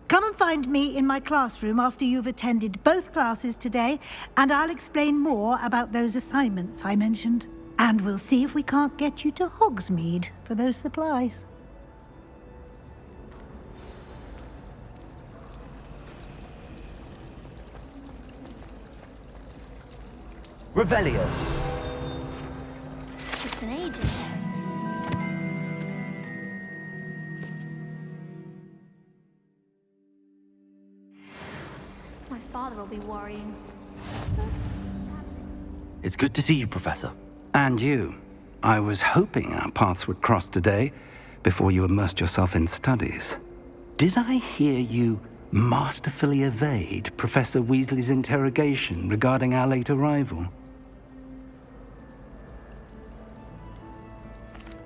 Come and find me in my classroom after you've attended both classes today, and I'll explain more about those assignments I mentioned. And we'll see if we can't get you to Hogsmeade for those supplies. Revelio. It's been ages. My father will be worrying. It's good to see you, Professor. And you. I was hoping our paths would cross today, before you immersed yourself in studies. Did I hear you masterfully evade Professor Weasley's interrogation regarding our late arrival?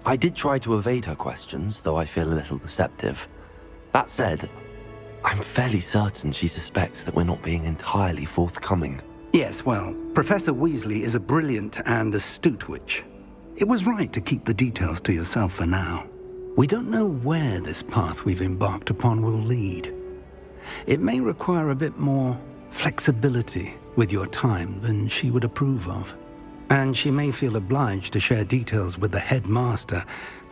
I did try to evade her questions, though I feel a little deceptive. That said, I'm fairly certain she suspects that we're not being entirely forthcoming. Yes, well, Professor Weasley is a brilliant and astute witch. It was right to keep the details to yourself for now. We don't know where this path we've embarked upon will lead. It may require a bit more flexibility with your time than she would approve of. And she may feel obliged to share details with the headmaster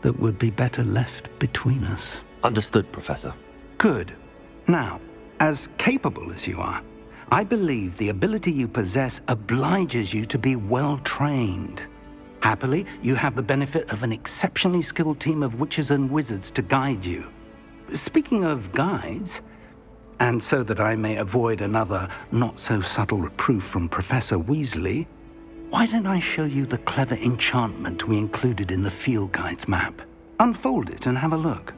that would be better left between us. Understood, Professor. Good. Now, as capable as you are, I believe the ability you possess obliges you to be well trained. Happily, you have the benefit of an exceptionally skilled team of witches and wizards to guide you. Speaking of guides, and so that I may avoid another not-so-subtle reproof from Professor Weasley, why don't I show you the clever enchantment we included in the field guide's map? Unfold it and have a look.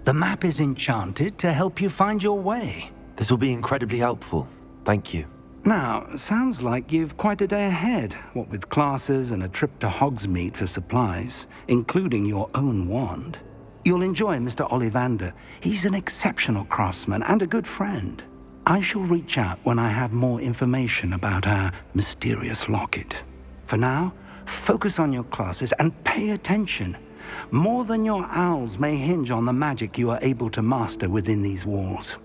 The map is enchanted to help you find your way. This will be incredibly helpful. Thank you. Now, sounds like you've quite a day ahead, what with classes and a trip to Hogsmeade for supplies, including your own wand. You'll enjoy Mr. Ollivander. He's an exceptional craftsman and a good friend. I shall reach out when I have more information about our mysterious locket. For now, focus on your classes and pay attention. More than your owls may hinge on the magic you are able to master within these walls.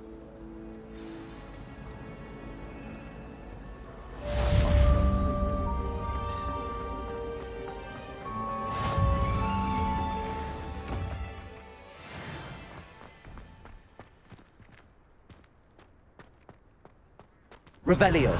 Revelio.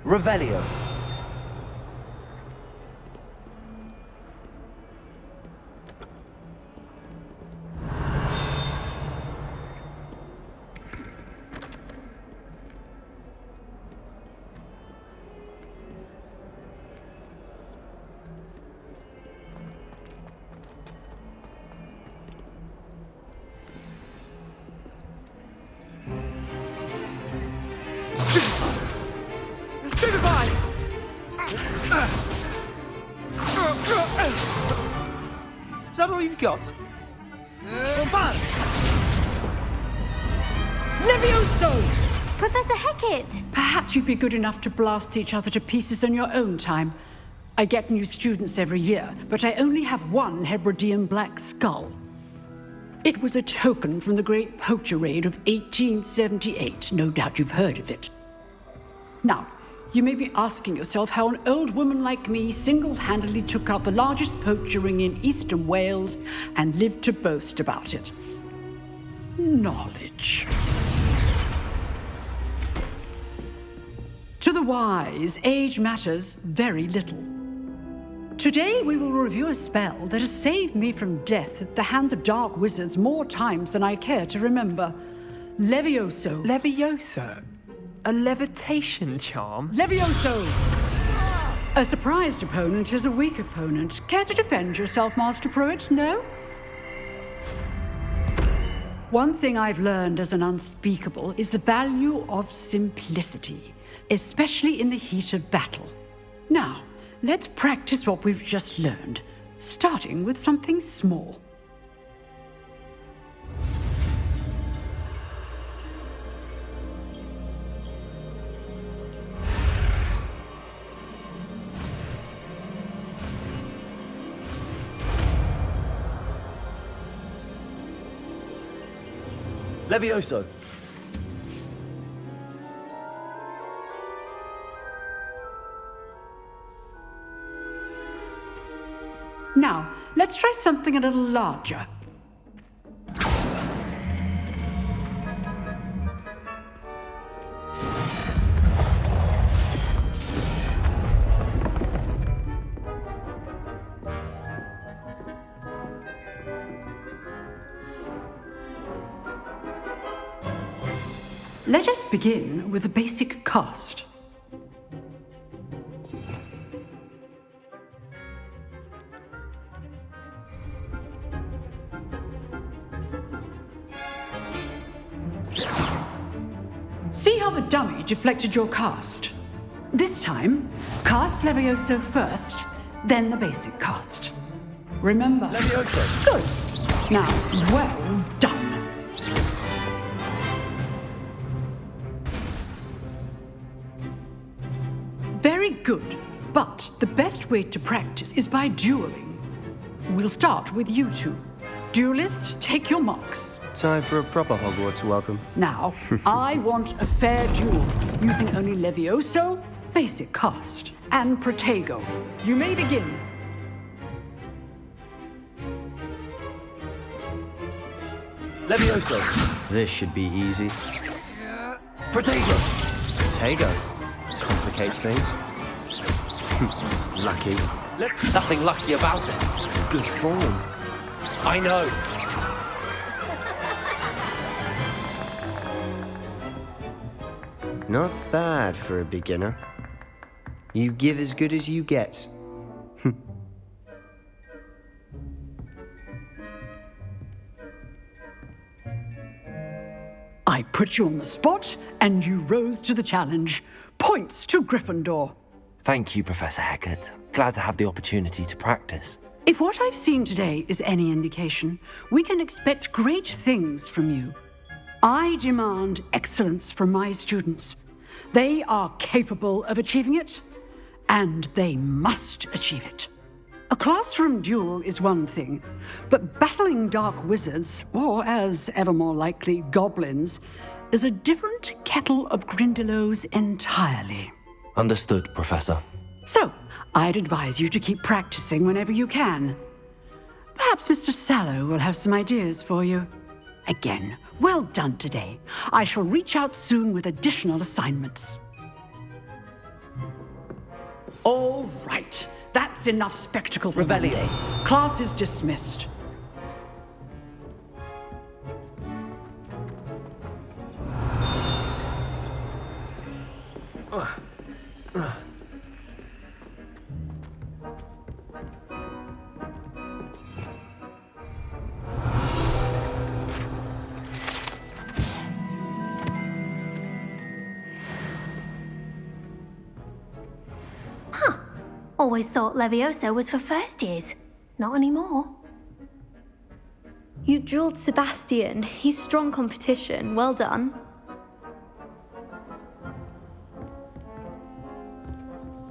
Revelio. Is that all you've got? Levioso! Professor Hecat! Perhaps you'd be good enough to blast each other to pieces on your own time. I get new students every year, but I only have one Hebridean black skull. It was a token from the Great Poacher Raid of 1878. No doubt you've heard of it. Now, you may be asking yourself how an old woman like me single-handedly took out the largest poacher ring in eastern Wales and lived to boast about it. Knowledge. To the wise, age matters very little. Today we will review a spell that has saved me from death at the hands of dark wizards more times than I care to remember. Levioso. Levioso? A levitation charm? Levioso! A surprised opponent is a weak opponent. Care to defend yourself, Master Pruitt? No? One thing I've learned as an unspeakable is the value of simplicity, especially in the heat of battle. Now, let's practice what we've just learned, starting with something small. Levioso. Now, let's try something a little larger. Let us begin with a basic cast. See how the dummy deflected your cast? This time, cast Levioso first, then the basic cast. Remember? Levioso. Good. Now, well done. Very good, but the best way to practice is by dueling. We'll start with you two. Duelists, take your marks. Time for a proper Hogwarts welcome. Now, I want a fair duel, using only Levioso, basic cast, and Protego. You may begin. Levioso. This should be easy. Protego. Protego. Complicates things. Lucky. Nothing lucky about it. Good form. I know. Not bad for a beginner. You give as good as you get. I put you on the spot, and you rose to the challenge. Points to Gryffindor. Thank you, Professor Hecat. Glad to have the opportunity to practice. If what I've seen today is any indication, we can expect great things from you. I demand excellence from my students. They are capable of achieving it, and they must achieve it. A classroom duel is one thing, but battling dark wizards, or as ever more likely, goblins, is a different kettle of Grindylows entirely. Understood, Professor. So, I'd advise you to keep practicing whenever you can. Perhaps Mr. Sallow will have some ideas for you. Again, well done today. I shall reach out soon with additional assignments. All right. That's enough spectacle for Reveille. Monday. Class is dismissed. Always thought Levioso was for first years. Not anymore. You jeweled Sebastian. He's strong competition. Well done.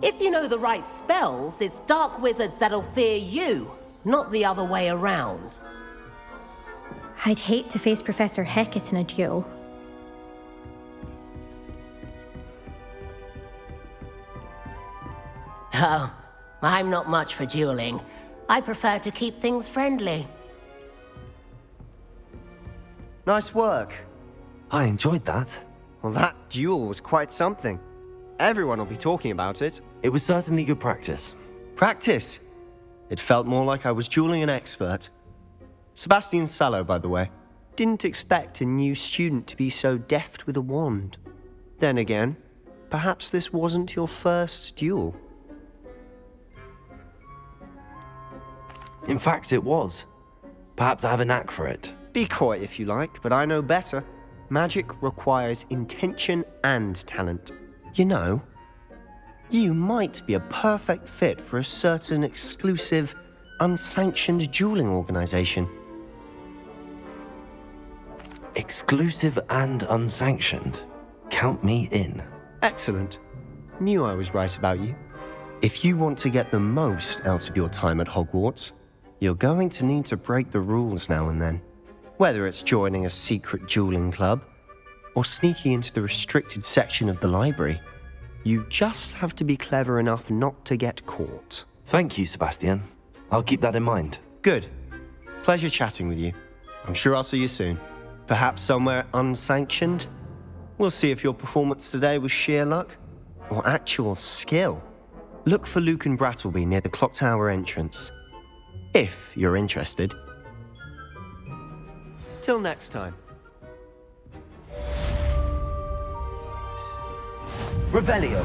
If you know the right spells, it's dark wizards that'll fear you, not the other way around. I'd hate to face Professor Hecat in a duel. Oh, I'm not much for dueling. I prefer to keep things friendly. Nice work. I enjoyed that. Well, that duel was quite something. Everyone will be talking about it. It was certainly good practice. Practice? It felt more like I was dueling an expert. Sebastian Sallow, by the way. Didn't expect a new student to be so deft with a wand. Then again, perhaps this wasn't your first duel. In fact, it was. Perhaps I have a knack for it. Be coy if you like, but I know better. Magic requires intention and talent. You know, you might be a perfect fit for a certain exclusive, unsanctioned dueling organization. Exclusive and unsanctioned. Count me in. Excellent. Knew I was right about you. If you want to get the most out of your time at Hogwarts, you're going to need to break the rules now and then. Whether it's joining a secret dueling club, or sneaking into the restricted section of the library, you just have to be clever enough not to get caught. Thank you, Sebastian. I'll keep that in mind. Good. Pleasure chatting with you. I'm sure I'll see you soon. Perhaps somewhere unsanctioned? We'll see if your performance today was sheer luck or actual skill. Look for Luke and Brattleby near the clock tower entrance. If you're interested. Till next time. Revelio.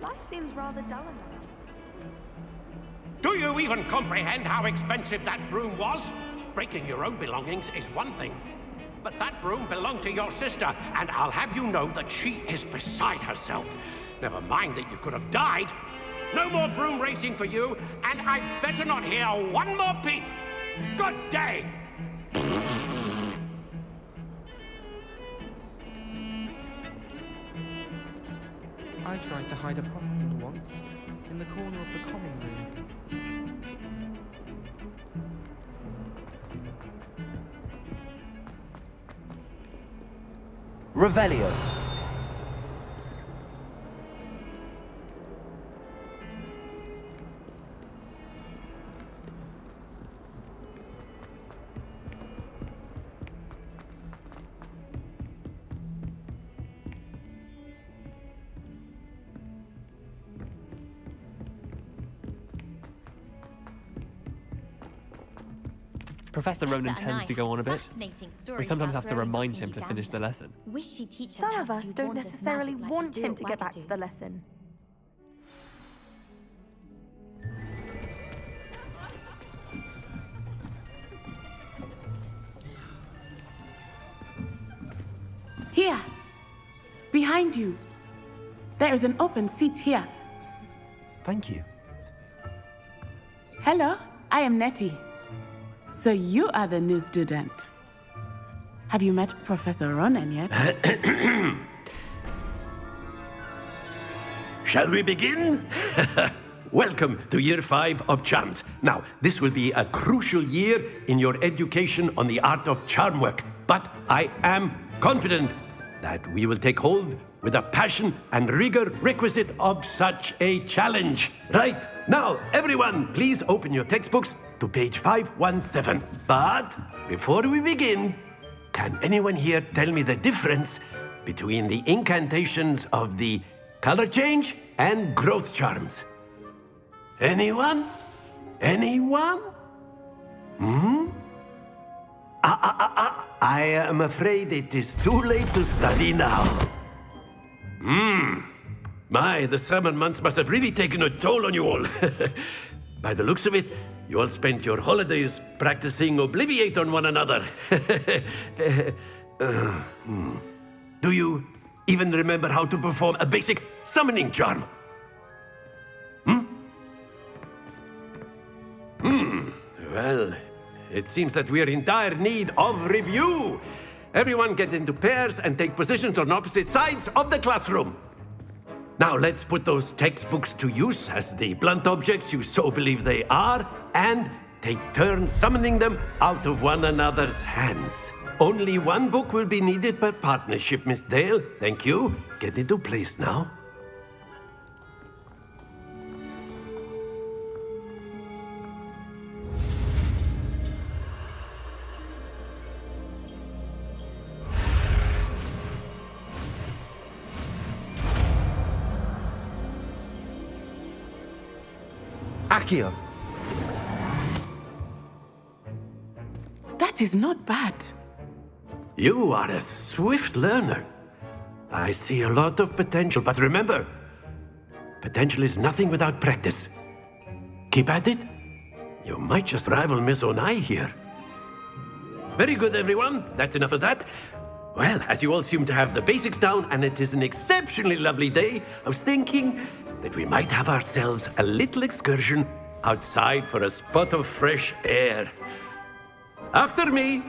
Life seems rather dull enough. Do you even comprehend how expensive that broom was? Breaking your own belongings is one thing, but that broom belonged to your sister, and I'll have you know that she is beside herself. Never mind that you could have died. No more broom racing for you, and I'd better not hear one more peep. Good day! I tried to hide a pumpkin once, in the corner of the common room. Revelio. Professor Ronan tends to go on a bit. We sometimes have to remind him to finish the lesson. Some of us don't necessarily want him to get back to the lesson. Here. Behind you. There is an open seat here. Thank you. Hello, I am Nettie. So you are the new student. Have you met Professor Ronan yet? Shall we begin? Welcome to Year 5 of Charms. Now, this will be a crucial year in your education on the art of charm work, but I am confident that we will take hold with the passion and rigor requisite of such a challenge. Right, now, everyone, please open your textbooks to page 517. But before we begin, can anyone here tell me the difference between the incantations of the color change and growth charms? Anyone? Anyone? I am afraid it is too late to study now. My, the summer months must have really taken a toll on you all. By the looks of it, you all spent your holidays practicing Obliviate on one another. Do you even remember how to perform a basic summoning charm? Well, it seems that we are in dire need of review. Everyone get into pairs and take positions on opposite sides of the classroom. Now let's put those textbooks to use as the blunt objects you so believe they are, and take turns summoning them out of one another's hands. Only one book will be needed per partnership, Miss Dale. Thank you. Get into place now. Accio. That is not bad. You are a swift learner. I see a lot of potential, but remember, potential is nothing without practice. Keep at it. You might just rival Miss Onai here. Very good, everyone. That's enough of that. Well, as you all seem to have the basics down, and it is an exceptionally lovely day, I was thinking that we might have ourselves a little excursion outside for a spot of fresh air. After me.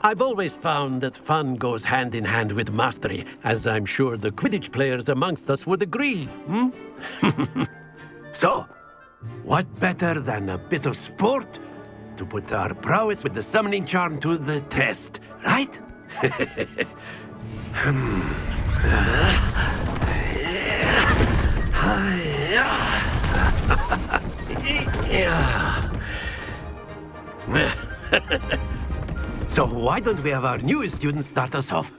I've always found that fun goes hand in hand with mastery, as I'm sure the Quidditch players amongst us would agree, So, what better than a bit of sport to put our prowess with the summoning charm to the test, right? So why don't we have our newest student start us off?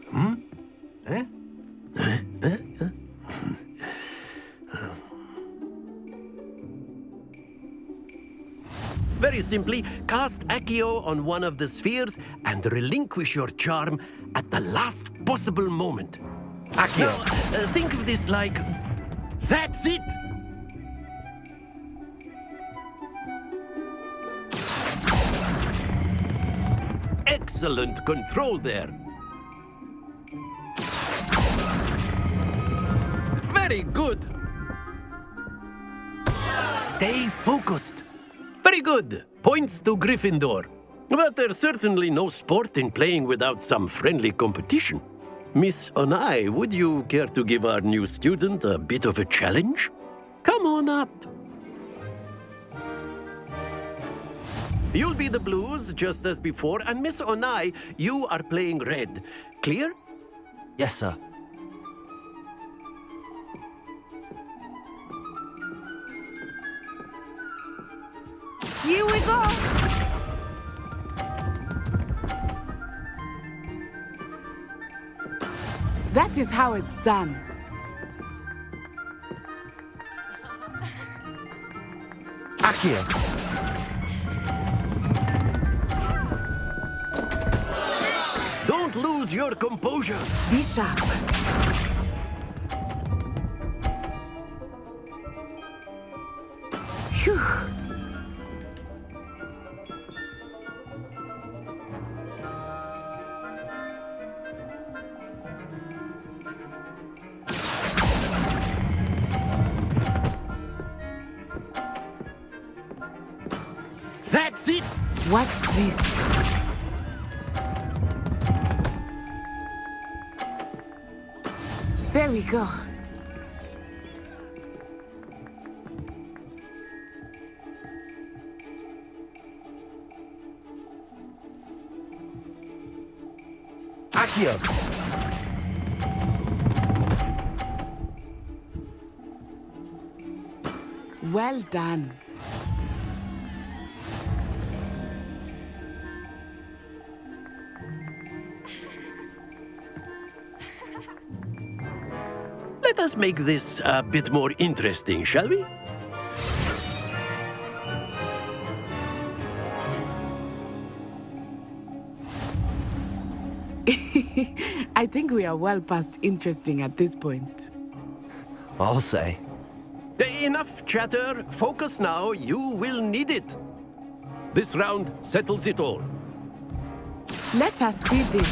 Very simply, cast Accio on one of the spheres and relinquish your charm at the last possible moment. Accio. Now, think of this like... That's it! Excellent control there. Very good. Stay focused. Very good. Points to Gryffindor. But there's certainly no sport in playing without some friendly competition. Miss Onai, would you care to give our new student a bit of a challenge? Come on up. You'll be the blues, just as before, and Miss Onai, you are playing red. Clear? Yes, sir. Here we go! That is how it's done. Accio. Don't lose your composure. Be sharp. Phew. That's it! Watch this. There we go. Accio. Well done. let us make this a bit more interesting, shall we? I think we are well past interesting at this point. I'll say. Enough chatter. Focus now. You will need it. This round settles it all. Let us see this.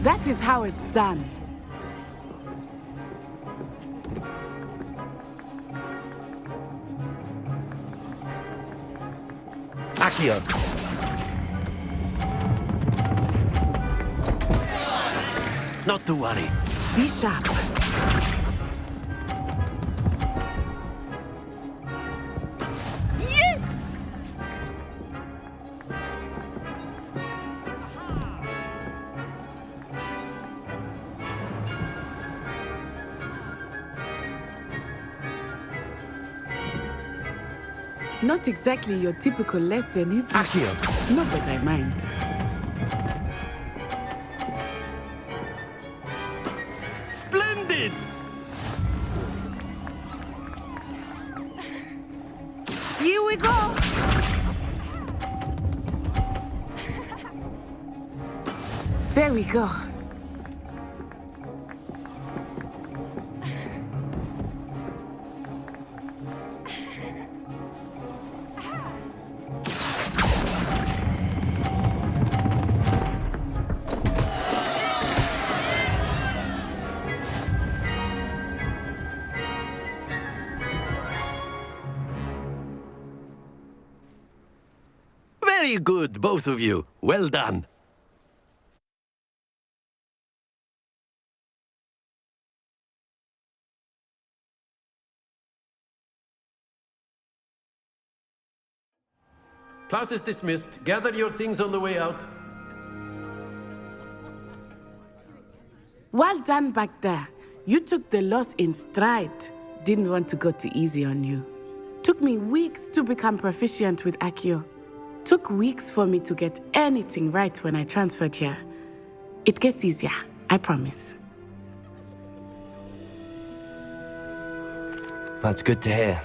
That is how it's done. Accio. Not to worry. Be sharp. Yes! Not exactly your typical lesson, is it? Accio. Not that I mind. Splendid! Here we go! There we go. Very good, both of you. Well done. Class is dismissed. Gather your things on the way out. Well done back there. You took the loss in stride. Didn't want to go too easy on you. Took me weeks to become proficient with Accio. Took weeks for me to get anything right when I transferred here. It gets easier, I promise. That's good to hear.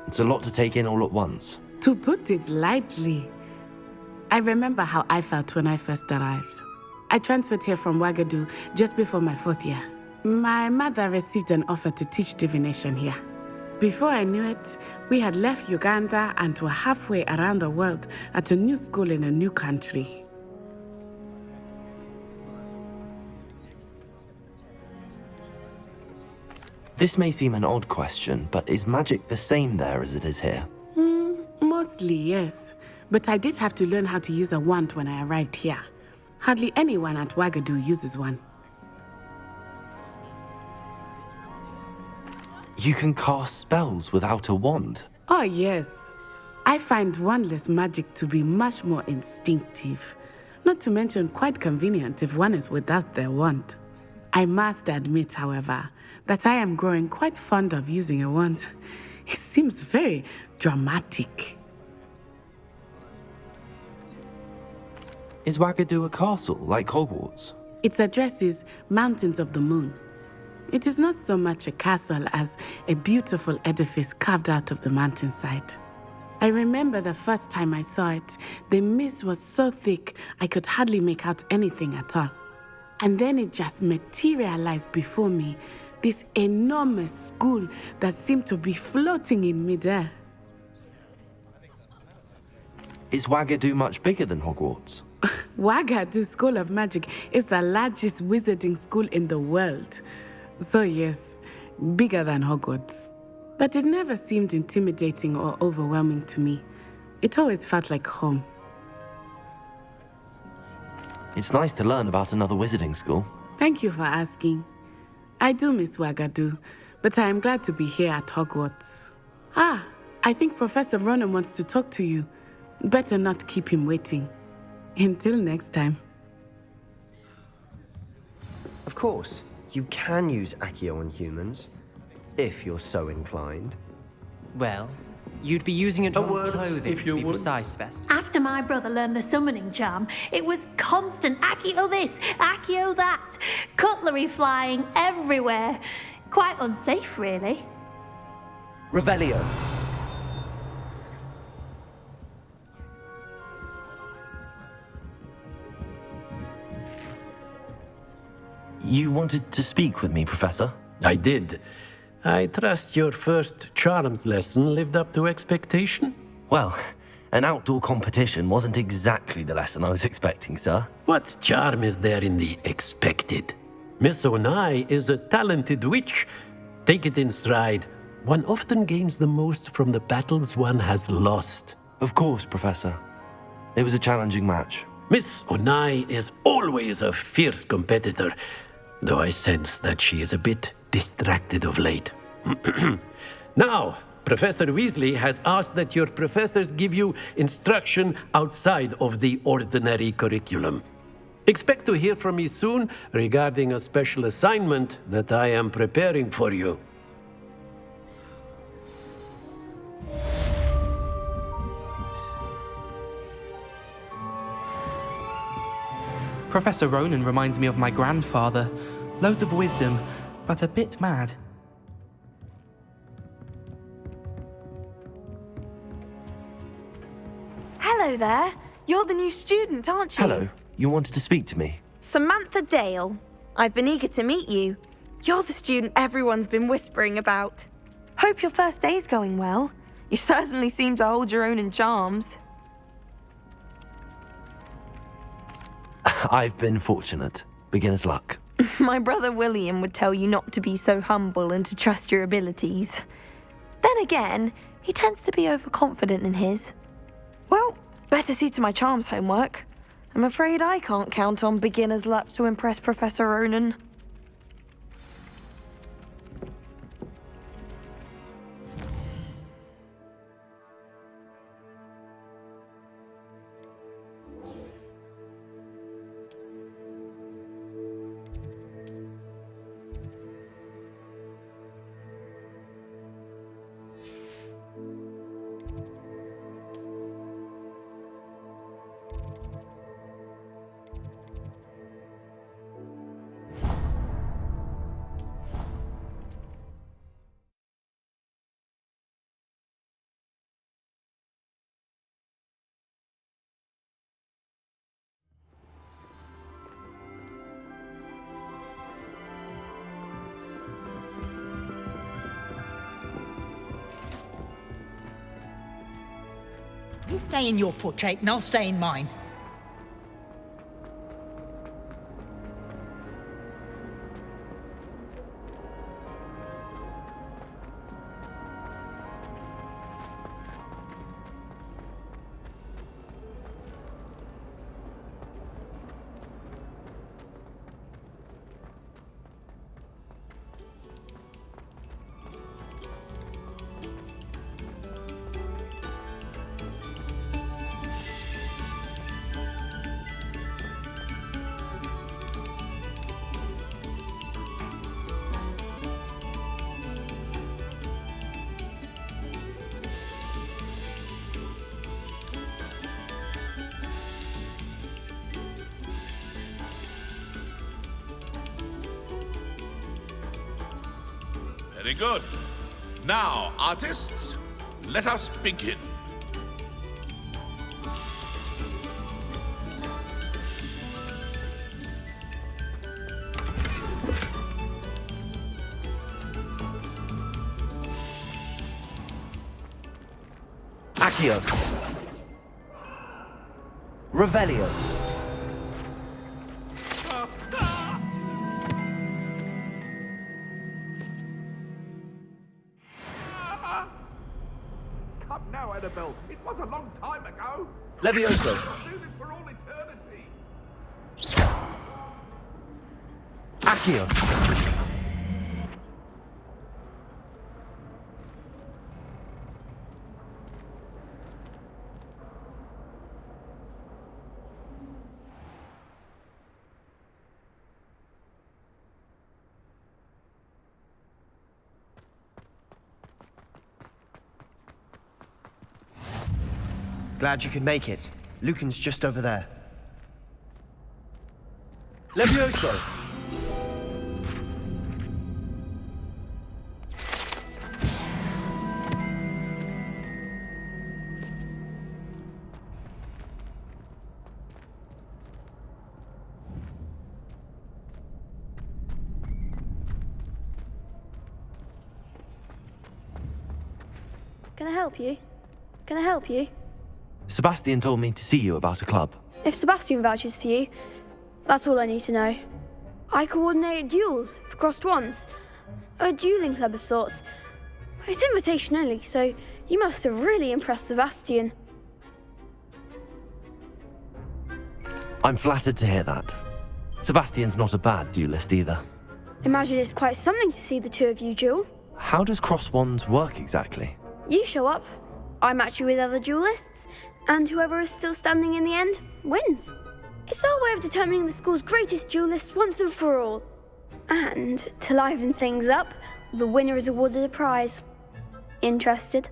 It's a lot to take in all at once. To put it lightly, I remember how I felt when I first arrived. I transferred here from Ouagadougou just before my 4th year. My mother received an offer to teach divination here. Before I knew it, we had left Uganda and were halfway around the world at a new school in a new country. This may seem an odd question, but is magic the same there as it is here? Mostly, yes. But I did have to learn how to use a wand when I arrived here. Hardly anyone at Ouagadougou uses one. You can cast spells without a wand? Oh, yes. I find wandless magic to be much more instinctive. Not to mention quite convenient if one is without their wand. I must admit, however, that I am growing quite fond of using a wand. It seems very dramatic. Is Ouagadougou a castle, like Hogwarts? Its address is Mountains of the Moon. It is not so much a castle as a beautiful edifice carved out of the mountainside. I remember the first time I saw it, the mist was so thick I could hardly make out anything at all. And then it just materialized before me, this enormous school that seemed to be floating in midair. Is Ouagadougou much bigger than Hogwarts? Ouagadougou School of Magic is the largest wizarding school in the world. So yes, bigger than Hogwarts. But it never seemed intimidating or overwhelming to me. It always felt like home. It's nice to learn about another wizarding school. Thank you for asking. I do miss Ouagadougou, but I am glad to be here at Hogwarts. Ah, I think Professor Ronan wants to talk to you. Better not keep him waiting. Until next time. Of course, you can use Accio on humans, if you're so inclined. Well, You'd be using it A on word, clothing, if you to be would. precise, Best. After my brother learned the summoning charm, it was constant Accio this, Accio that, cutlery flying everywhere. Quite unsafe, really. Revelio. You wanted to speak with me, Professor? I did. I trust your first charms lesson lived up to expectation? Well, an outdoor competition wasn't exactly the lesson I was expecting, sir. What charm is there in the expected? Miss Onai is a talented witch. Take it in stride. One often gains the most from the battles one has lost. Of course, Professor. It was a challenging match. Miss Onai is always a fierce competitor, though I sense that she is a bit distracted of late. Now, Professor Weasley has asked that your professors give you instruction outside of the ordinary curriculum. Expect to hear from me soon regarding a special assignment that I am preparing for you. Professor Ronan reminds me of my grandfather. Loads of wisdom, but a bit mad. Hello there. You're the new student, aren't you? Hello. You wanted to speak to me? Samantha Dale. I've been eager to meet you. You're the student everyone's been whispering about. Hope your first day's going well. You certainly seem to hold your own in charms. I've been fortunate. Beginner's luck. My brother William would tell you not to be so humble and to trust your abilities. Then again, he tends to be overconfident in his. Well, better see to my charms homework. I'm afraid I can't count on beginner's luck to impress Professor Ronan. You stay in your portrait and I'll stay in mine. Very good. Now, artists, let us begin. Accio. Revelio. Come now, Annabelle. It was a long time ago. Levioso. I'll do this for all eternity. Accio. Glad you could make it. Lucan's just over there. Levioso! Can I help you? Can I help you? Sebastian told me to see you about a club. If Sebastian vouches for you, that's all I need to know. I coordinate duels for crossed wands. A dueling club of sorts. It's invitation only, so you must have really impressed Sebastian. I'm flattered to hear that. Sebastian's not a bad duelist either. Imagine it's quite something to see the two of you duel. How does cross wands work exactly? You show up, I match you with other duelists, and whoever is still standing in the end wins. It's our way of determining the school's greatest duelist once and for all. And to liven things up, the winner is awarded a prize. Interested?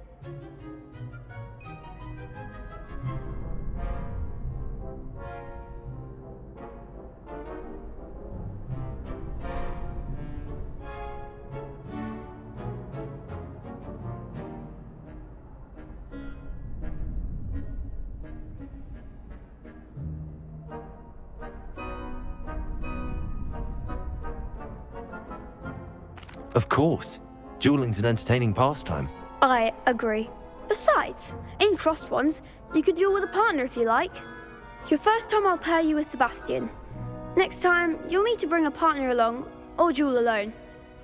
Of course. Dueling's an entertaining pastime. I agree. Besides, in crossed ones, you could duel with a partner if you like. Your first time I'll pair you with Sebastian. Next time, you'll need to bring a partner along, or duel alone.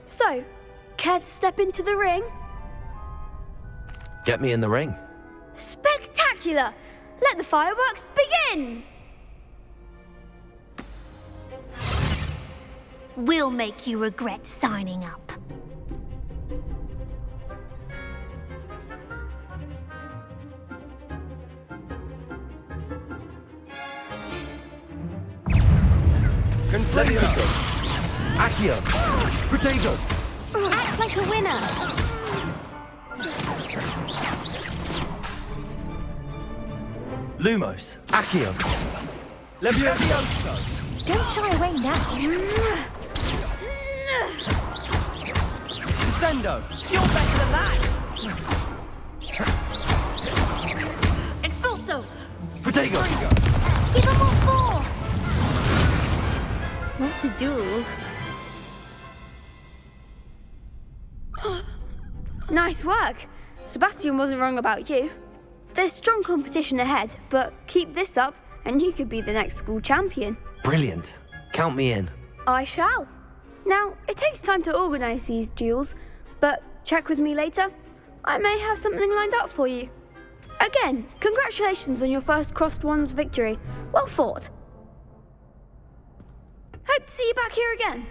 So, care to step into the ring? Get me in the ring. Spectacular! Let the fireworks begin! We'll make you regret signing up. Levioso! Accio! Potato! Act like a winner! Lumos! Accio! Levioso! Don't shy away now. Descendo! You're better than that! Expulso! Potato! Give them what for! What to do? Nice work. Sebastian wasn't wrong about you. There's strong competition ahead, but keep this up and you could be the next school champion. Brilliant. Count me in. I shall. Now, it takes time to organise these duels, but check with me later. I may have something lined up for you. Again, congratulations on your first crossed wands victory. Well fought. Hope to see you back here again.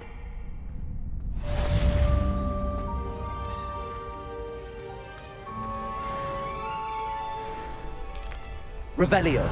Revelio!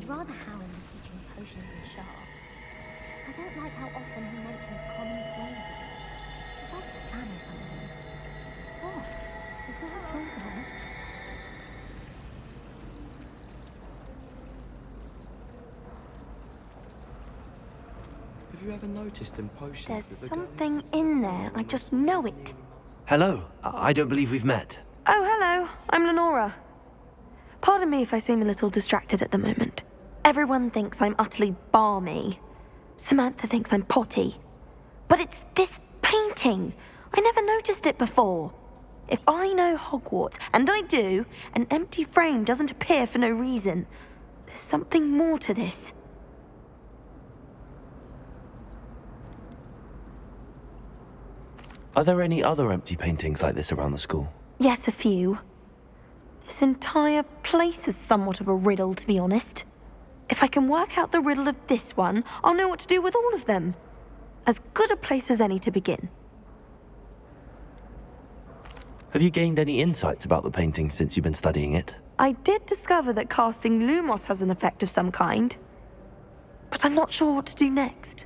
I'd rather Howard was teaching potions and sharp. I don't like how often he mentions common flavors. It's like jam or something. What? Is that possible? Have you ever noticed in potions There's that the something in there, I just know it. Hello, I don't believe we've met. Oh, hello, I'm Lenora. Pardon me if I seem a little distracted at the moment. Everyone thinks I'm utterly balmy. Samantha thinks I'm potty. But it's this painting. I never noticed it before. If I know Hogwarts, and I do, an empty frame doesn't appear for no reason. There's something more to this. Are there any other empty paintings like this around the school? Yes, a few. This entire place is somewhat of a riddle, to be honest. If I can work out the riddle of this one, I'll know what to do with all of them. As good a place as any to begin. Have you gained any insights about the painting since you've been studying it? I did discover that casting Lumos has an effect of some kind. But I'm not sure what to do next.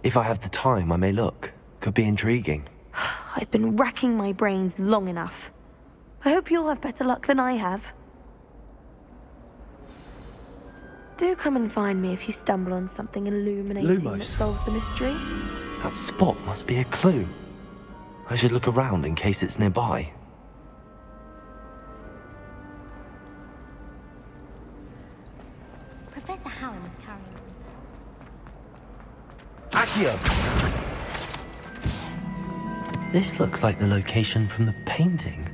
If I have the time, I may look. Could be intriguing. I've been racking my brains long enough. I hope you'll have better luck than I have. Do come and find me if you stumble on something illuminating that Lumos. solves the mystery. That spot must be a clue. I should look around in case it's nearby. Professor Howard is carrying on. Accio! This looks like the location from the painting.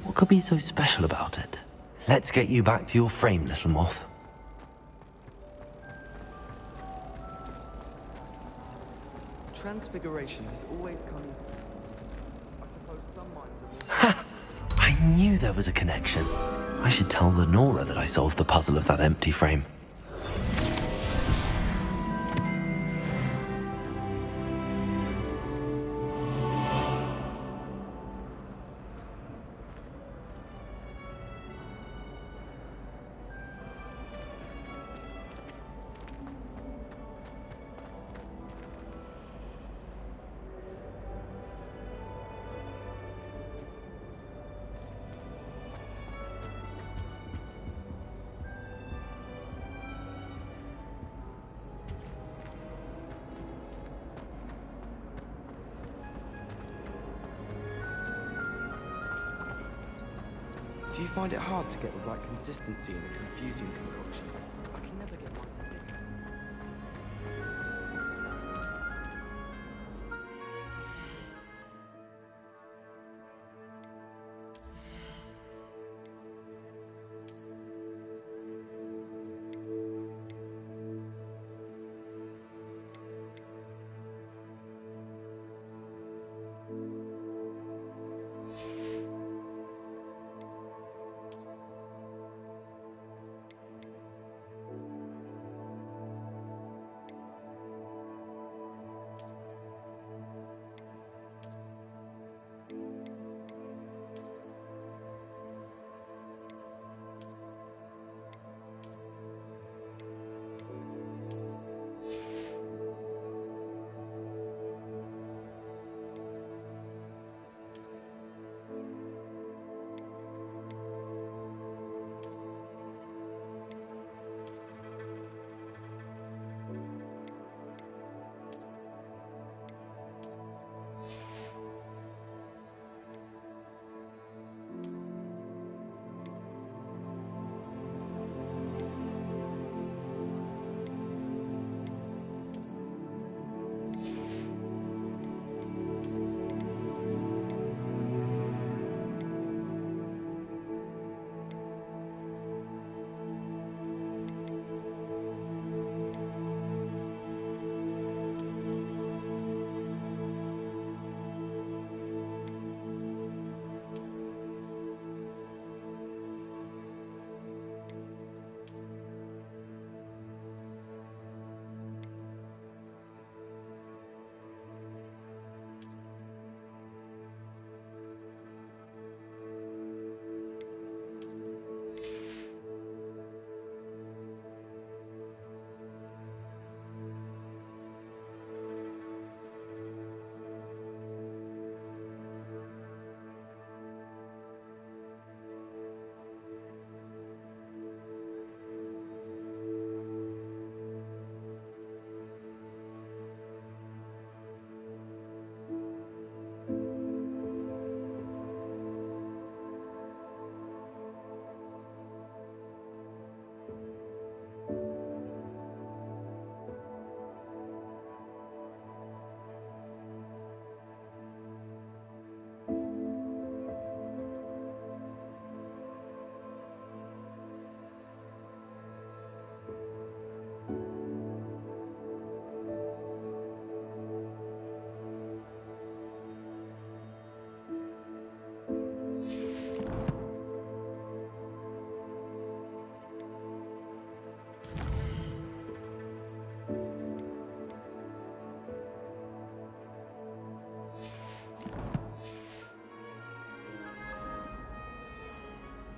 What could be so special about it? Let's get you back to your frame, little moth. Transfiguration has always come. I suppose some minds are. Ha! I knew there was a connection. I should tell Lenora that I solved the puzzle of that empty frame. Do you find it hard to get the right consistency in a confusing concoction? I can never get one to think.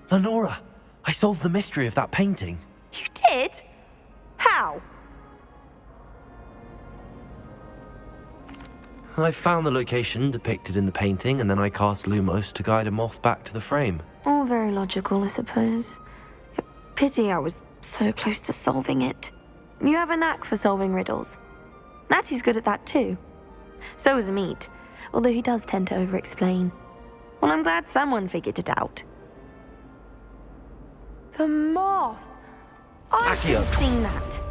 Lenora, I solved the mystery of that painting. You did? How? I found the location depicted in the painting, and then I cast Lumos to guide a moth back to the frame. All very logical, I suppose. Pity I was so close to solving it. You have a knack for solving riddles. Natty's good at that too. So is Meat, although he does tend to over-explain. Well, I'm glad someone figured it out. The moth! I should have seen that.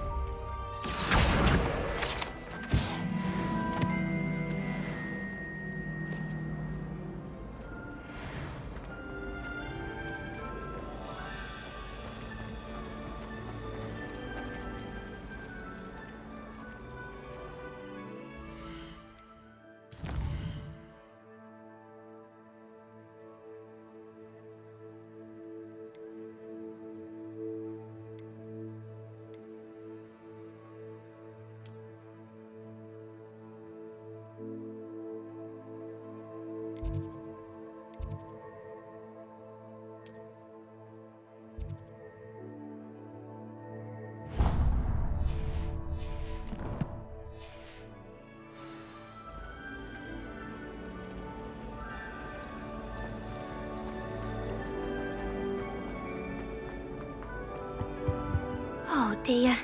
Oh dear,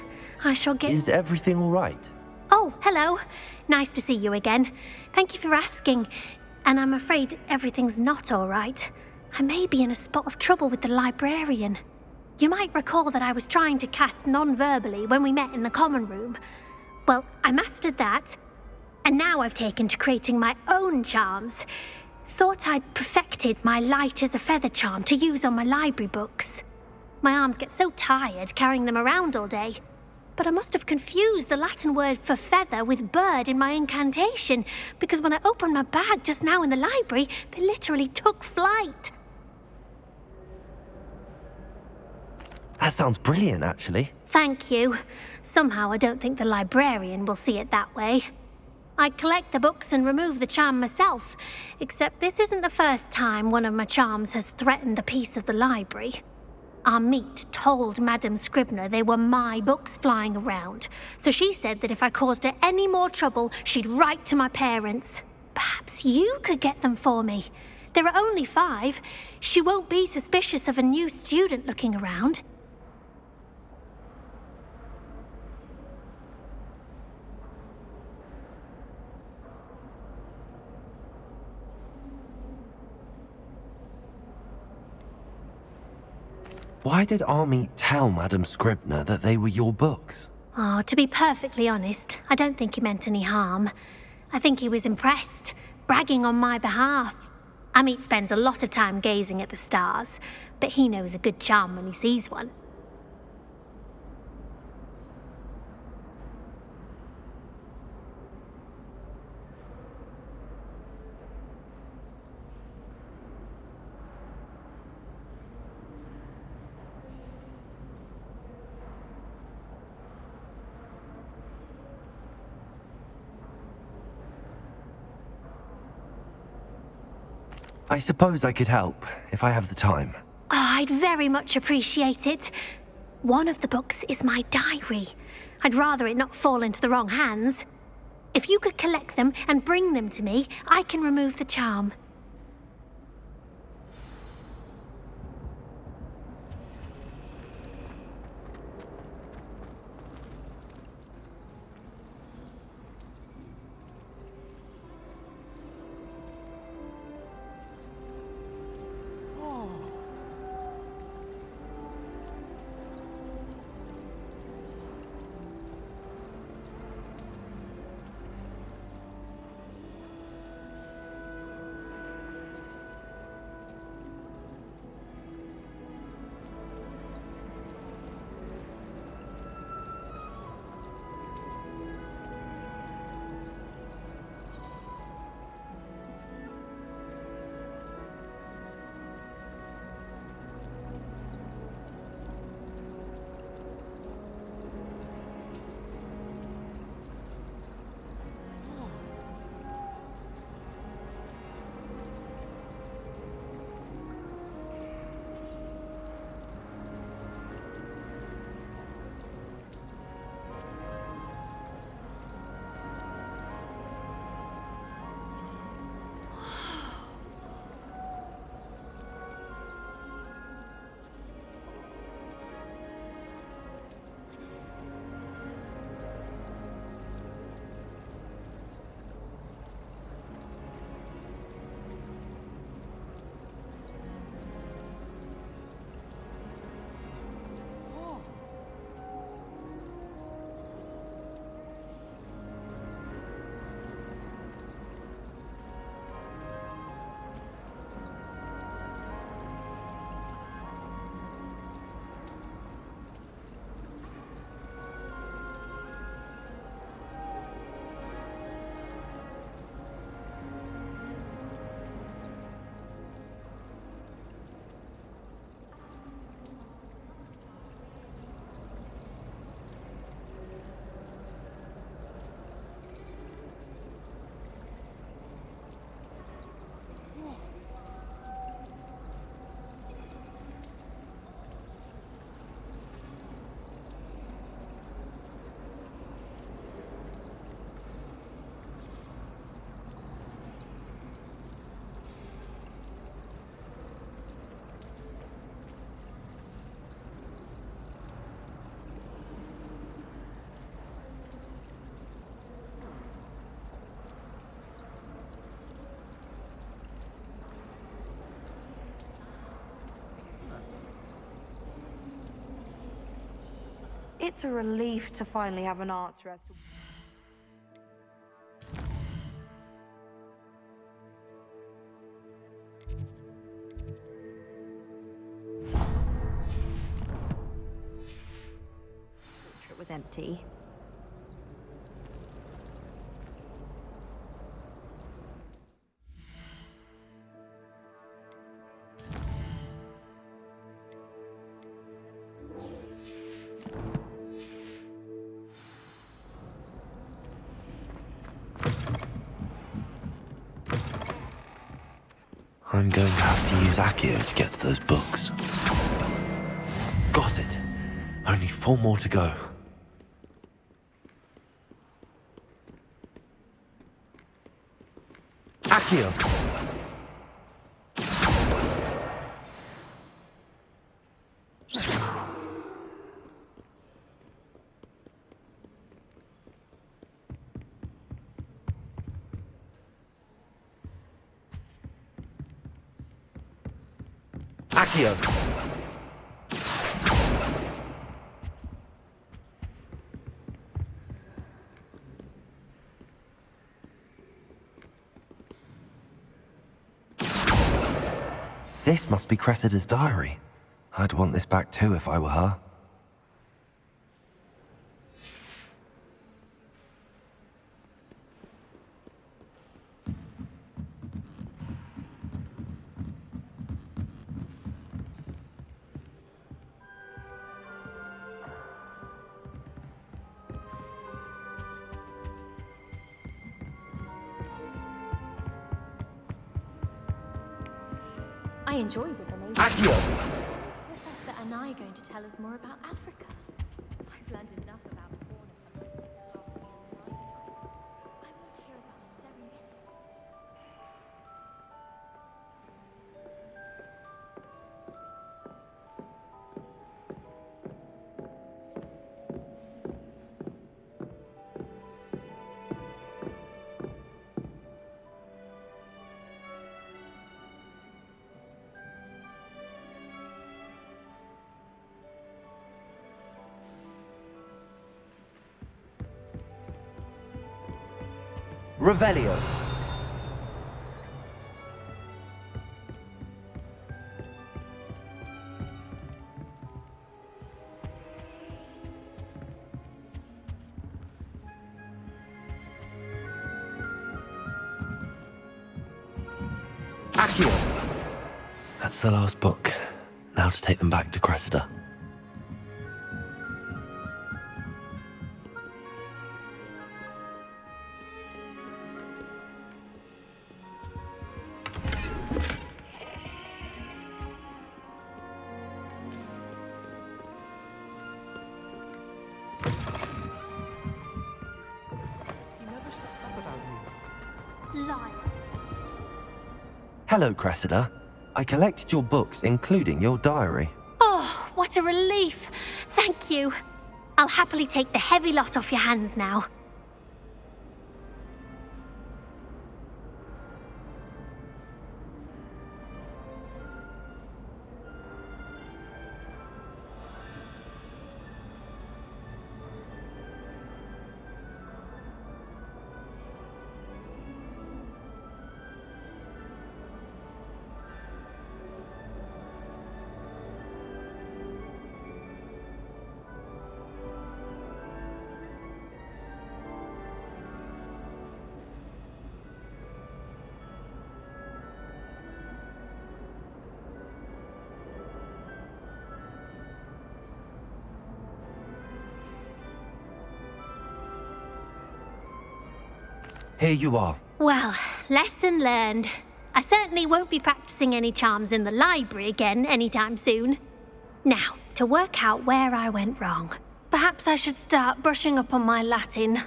I shall get... Is everything all right? Oh, hello. Nice to see you again. Thank you for asking. And I'm afraid everything's not all right. I may be in a spot of trouble with the librarian. You might recall that I was trying to cast non-verbally when we met in the common room. Well, I mastered that, and now I've taken to creating my own charms. Thought I'd perfected my light as a feather charm to use on my library books. My arms get so tired carrying them around all day. But I must have confused the Latin word for feather with bird in my incantation, because when I opened my bag just now in the library, they literally took flight. That sounds brilliant, actually. Thank you. Somehow I don't think the librarian will see it that way. I collect the books and remove the charm myself, except this isn't the first time one of my charms has threatened the peace of the library. Our Meat told Madame Scribner they were my books flying around, so she said that if I caused her any more trouble, she'd write to my parents. Perhaps you could get them for me. There are only 5. She won't be suspicious of a new student looking around. Why did Army tell Madame Scribner that they were your books? Oh, to be perfectly honest, I don't think he meant any harm. I think he was impressed, bragging on my behalf. Amit spends a lot of time gazing at the stars, but he knows a good charm when he sees one. I suppose I could help, if I have the time. Oh, I'd very much appreciate it. One of the books is my diary. I'd rather it not fall into the wrong hands. If you could collect them and bring them to me, I can remove the charm. It's a relief to finally have an answer as to... It was empty. I'm going to have to use Accio to get to those books. Got it. Only 4 more to go. Accio! Accio! This must be Cressida's diary. I'd want this back too if I were her. I enjoy the belief. Accio! Professor and I are going to tell us more about Africa. I've learned enough about fauna from my I want to hear about Serengeti. Revelio. Accio. That's the last book. Now to take them back to Cressida. Liar. Hello, Cressida. I collected your books, including your diary. Oh, what a relief. Thank you. I'll happily take the heavy lot off your hands now. Here you are. Well, lesson learned. I certainly won't be practicing any charms in the library again anytime soon. Now, to work out where I went wrong. Perhaps I should start brushing up on my Latin.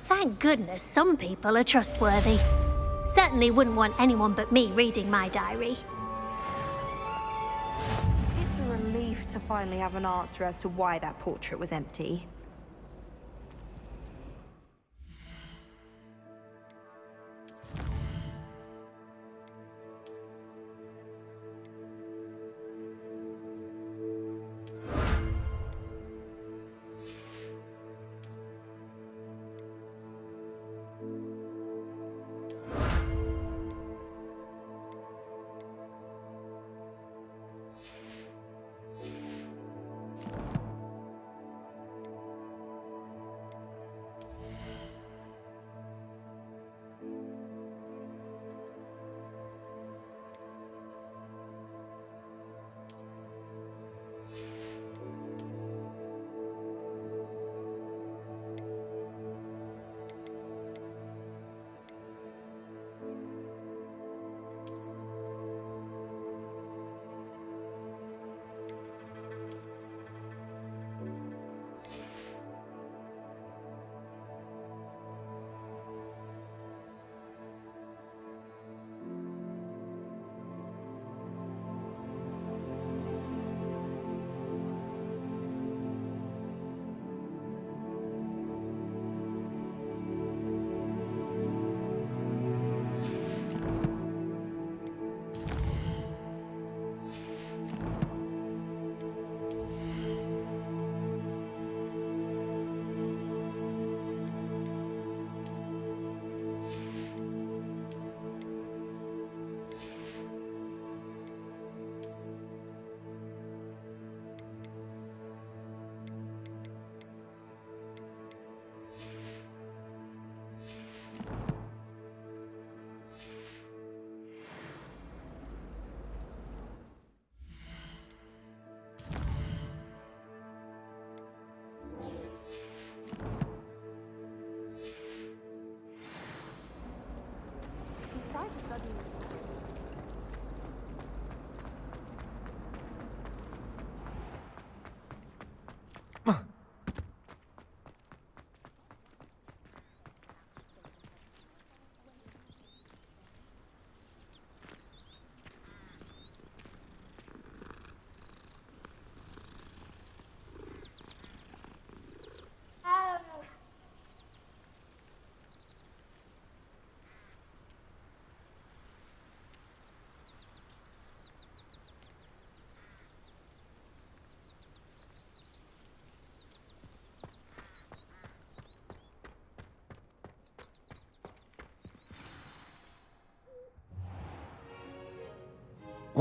Thank goodness some people are trustworthy. Certainly wouldn't want anyone but me reading my diary. It's a relief to finally have an answer as to why that portrait was empty.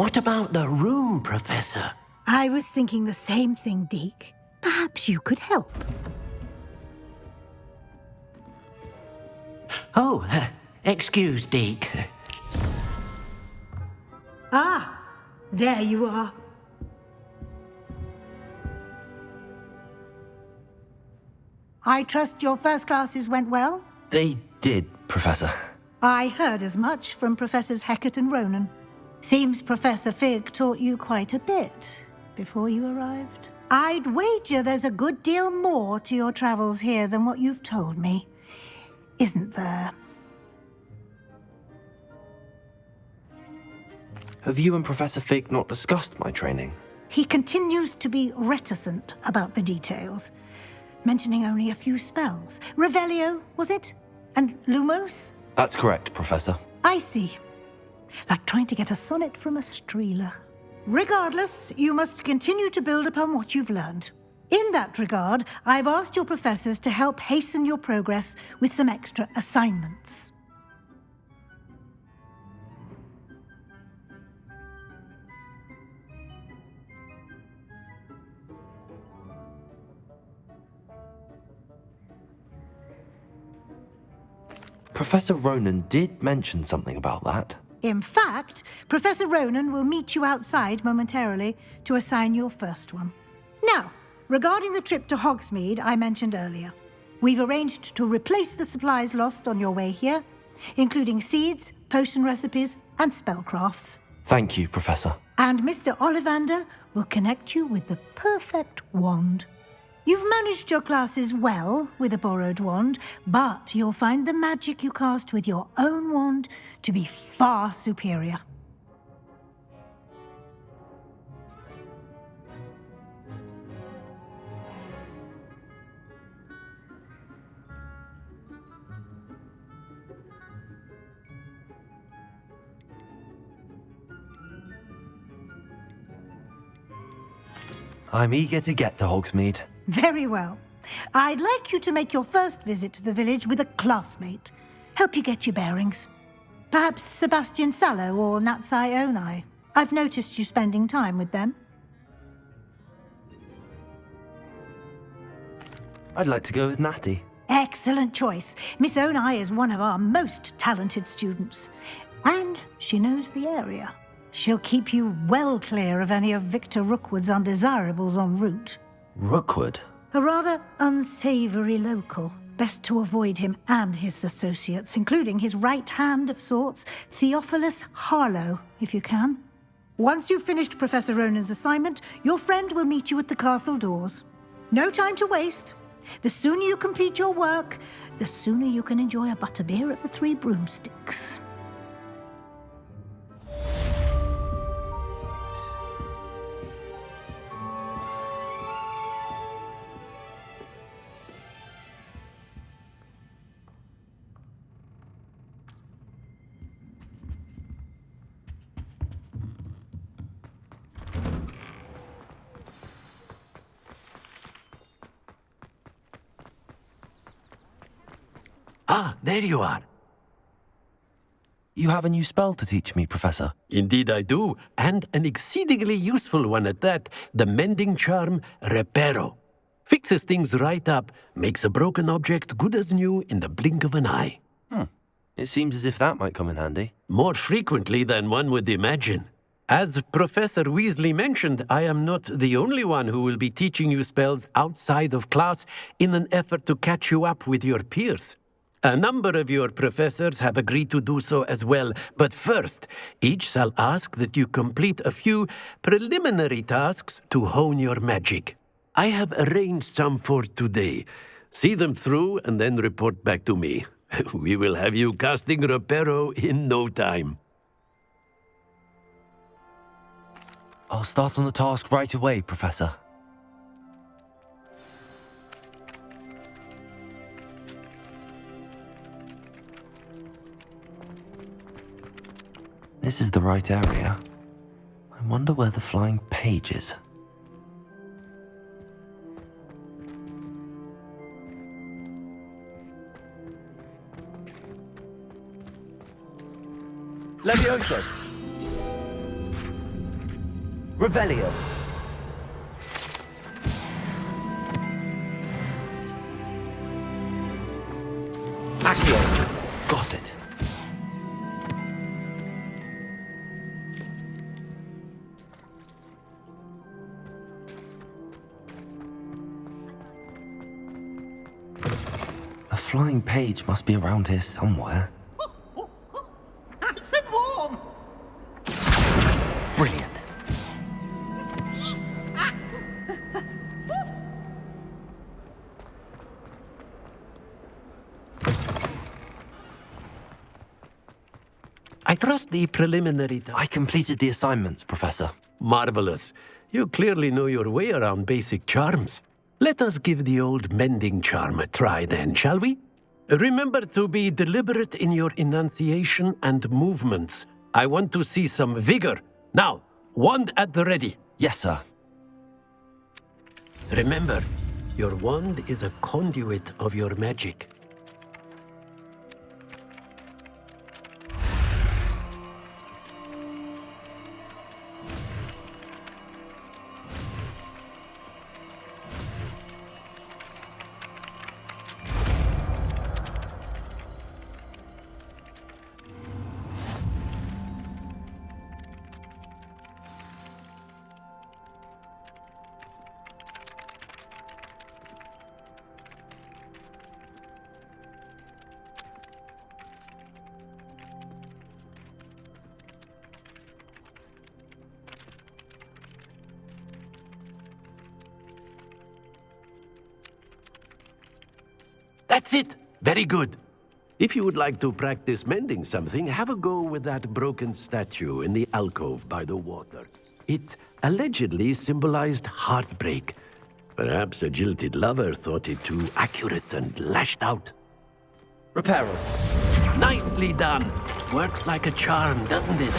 What about the room, Professor? I was thinking the same thing, Deke. Perhaps you could help. Oh, excuse, Deke. Ah, there you are. I trust your first classes went well? They did, Professor. I heard as much from Professors Hecat and Ronan. Seems Professor Fig taught you quite a bit before you arrived. I'd wager there's a good deal more to your travels here than what you've told me. Isn't there? Have you and Professor Fig not discussed my training? He continues to be reticent about the details, mentioning only a few spells. Revelio, was it? And Lumos? That's correct, Professor. I see. Like trying to get a sonnet from a streeler. Regardless, you must continue to build upon what you've learned. In that regard, I've asked your professors to help hasten your progress with some extra assignments. Professor Ronan did mention something about that. In fact, Professor Ronan will meet you outside momentarily to assign your first one. Now, regarding the trip to Hogsmeade I mentioned earlier, we've arranged to replace the supplies lost on your way here, including seeds, potion recipes, and spellcrafts. Thank you, Professor. And Mr. Ollivander will connect you with the perfect wand. You've managed your classes well with a borrowed wand, but you'll find the magic you cast with your own wand to be far superior. I'm eager to get to Hogsmeade. Very well. I'd like you to make your first visit to the village with a classmate. Help you get your bearings. Perhaps Sebastian Sallow or Natsai Onai. I've noticed you spending time with them. I'd like to go with Natty. Excellent choice. Miss Onai is one of our most talented students. And she knows the area. She'll keep you well clear of any of Victor Rookwood's undesirables en route. Rookwood? A rather unsavory local. Best to avoid him and his associates, including his right hand of sorts, Theophilus Harlow, if you can. Once you've finished Professor Ronan's assignment, your friend will meet you at the castle doors. No time to waste. The sooner you complete your work, the sooner you can enjoy a butterbeer at the Three Broomsticks. Ah, there you are. You have a new spell to teach me, Professor. Indeed I do, and an exceedingly useful one at that, the mending charm Reparo. Fixes things right up, makes a broken object good as new in the blink of an eye. It seems as if that might come in handy. More frequently than one would imagine. As Professor Weasley mentioned, I am not the only one who will be teaching you spells outside of class in an effort to catch you up with your peers. A number of your professors have agreed to do so as well, but first, each shall ask that you complete a few preliminary tasks to hone your magic. I have arranged some for today. See them through and then report back to me. We will have you casting Reparo in no time. I'll start on the task right away, Professor. This is the right area. I wonder where the flying page is. Levioso! Revelio. Accio. Got it. A flying page must be around here somewhere. Nice and warm. Brilliant. I trust the preliminary... I completed the assignments, Professor. Marvelous. You clearly know your way around basic charms. Let us give the old mending charm a try then, shall we? Remember to be deliberate in your enunciation and movements. I want to see some vigor. Now, wand at the ready. Yes, sir. Remember, your wand is a conduit of your magic. That's it! Very good. If you would like to practice mending something, have a go with that broken statue in the alcove by the water. It allegedly symbolized heartbreak. Perhaps a jilted lover thought it too accurate and lashed out. Reparo. Nicely done! Works like a charm, doesn't it?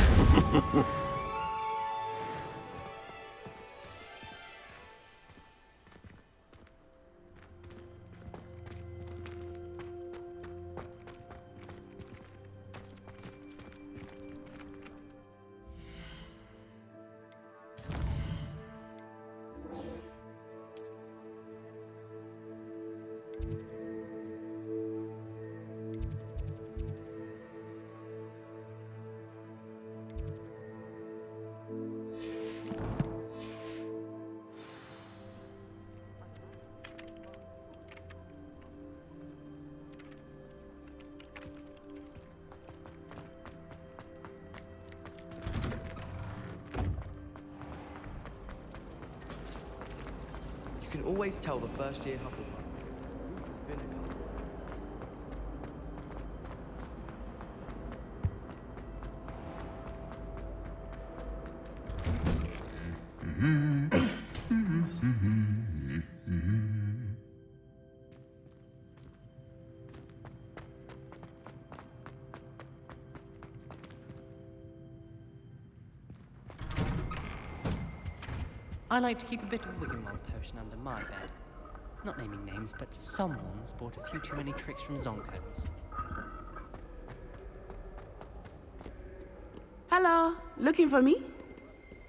You can always tell the first year Hufflepuff. I like to keep a bit of Wiggenweld potion under my bed. Not naming names, but someone's bought a few too many tricks from Zonko's. Hello, looking for me?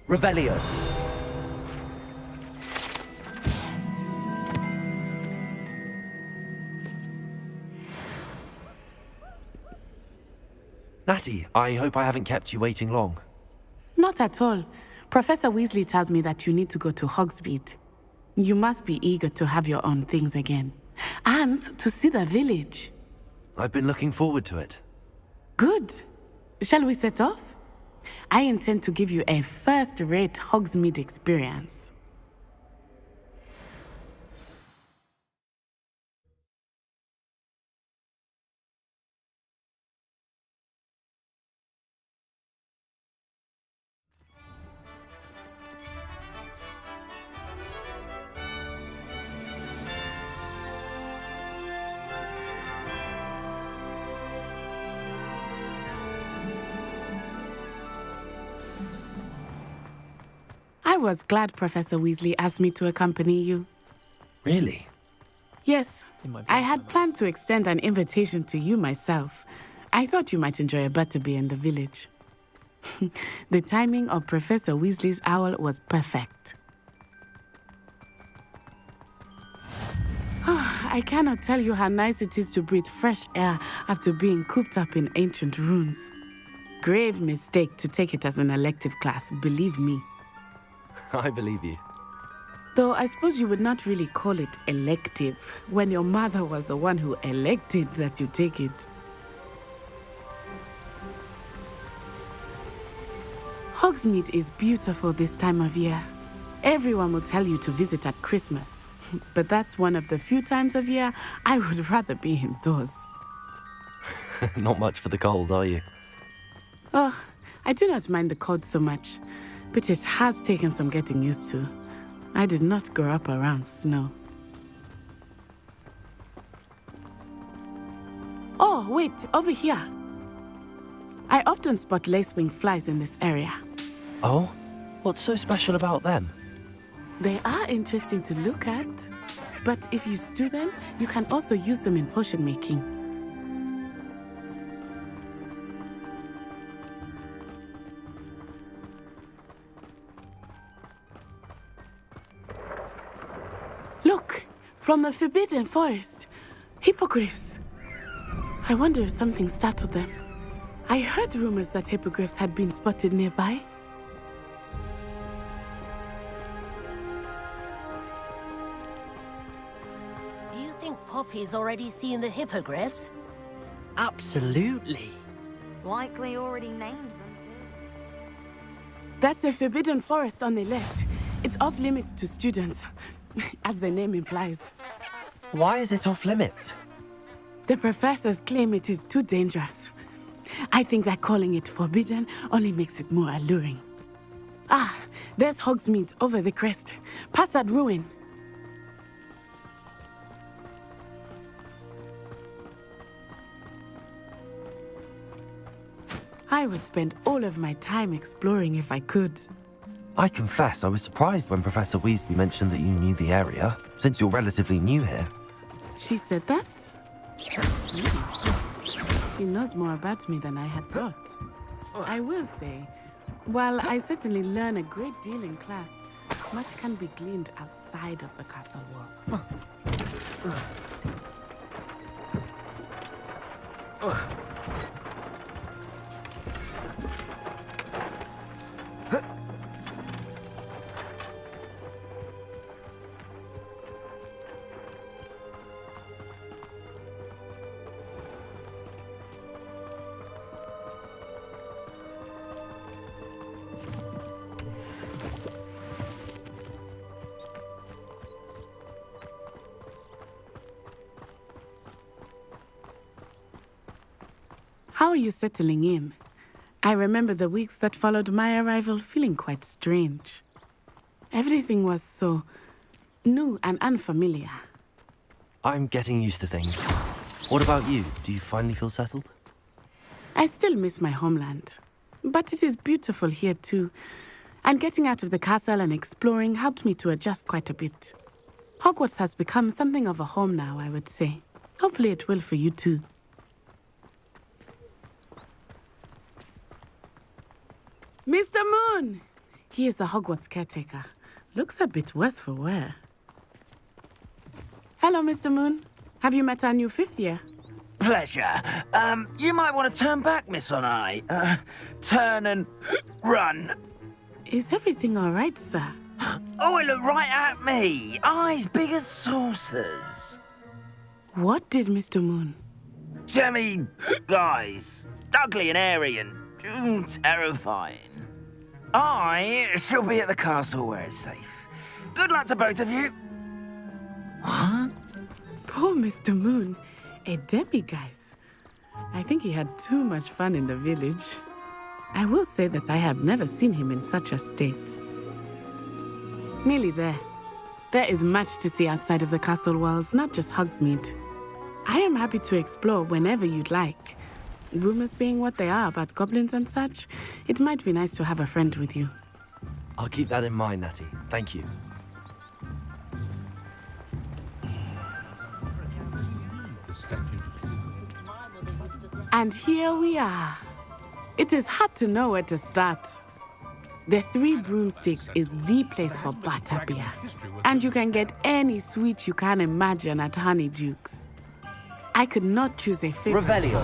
Revelio. Natty, I hope I haven't kept you waiting long. Not at all. Professor Weasley tells me that you need to go to Hogsmeade. You must be eager to have your own things again. And to see the village. I've been looking forward to it. Good. Shall we set off? I intend to give you a first-rate Hogsmeade experience. I was glad Professor Weasley asked me to accompany you. Really? Yes, I had planned to extend an invitation to you myself. I thought you might enjoy a butterbeer in the village. The timing of Professor Weasley's owl was perfect. I cannot tell you how nice it is to breathe fresh air after being cooped up in ancient ruins. Grave mistake to take it as an elective class, believe me. I believe you. Though I suppose you would not really call it elective when your mother was the one who elected that you take it. Hogsmeade is beautiful this time of year. Everyone will tell you to visit at Christmas. But that's one of the few times of year I would rather be indoors. Not much for the cold, are you? Oh, I do not mind the cold so much, but it has taken some getting used to. I did not grow up around snow. Oh, wait, over here. I often spot lacewing flies in this area. Oh? What's so special about them? They are interesting to look at, but if you stew them, you can also use them in potion making. Look, from the Forbidden Forest, hippogriffs. I wonder if something startled them. I heard rumors that hippogriffs had been spotted nearby. Poppy's already seen the hippogriffs? Absolutely. Likely already named them too. That's the Forbidden Forest on the left. It's off limits to students, as the name implies. Why is it off limits? The professors claim it is too dangerous. I think that calling it forbidden only makes it more alluring. Ah, there's Hogsmeade over the crest, past that ruin. I would spend all of my time exploring if I could. I confess I was surprised when Professor Weasley mentioned that you knew the area, since you're relatively new here. She said that? She knows more about me than I had thought. I will say, while I certainly learn a great deal in class, much can be gleaned outside of the castle walls. How are you settling in? I remember the weeks that followed my arrival feeling quite strange. Everything was so new and unfamiliar. I'm getting used to things. What about you? Do you finally feel settled? I still miss my homeland, but it is beautiful here too. And getting out of the castle and exploring helped me to adjust quite a bit. Hogwarts has become something of a home now, I would say. Hopefully it will for you too. Mr. Moon! He is the Hogwarts caretaker. Looks a bit worse for wear. Hello, Mr. Moon. Have you met our new fifth year? Pleasure. You might want to turn back, Miss Onai. Turn and run. Is everything all right, sir? Oh, it looked right at me. Eyes big as saucers. What did Mr. Moon? Jemmy guys. Ugly and airy and terrifying. I shall be at the castle where it's safe. Good luck to both of you. What? Poor Mr. Moon. A demiguise. I think he had too much fun in the village. I will say that I have never seen him in such a state. Nearly there. There is much to see outside of the castle walls, not just Hogsmeade. I am happy to explore whenever you'd like. Rumors being what they are about goblins and such, it might be nice to have a friend with you. I'll keep that in mind, Natty. Thank you. And here we are. It is hard to know where to start. The Three Broomsticks is the place for butterbeer, and you can get any sweet you can imagine at Honeydukes. I could not choose a favorite. Revelio.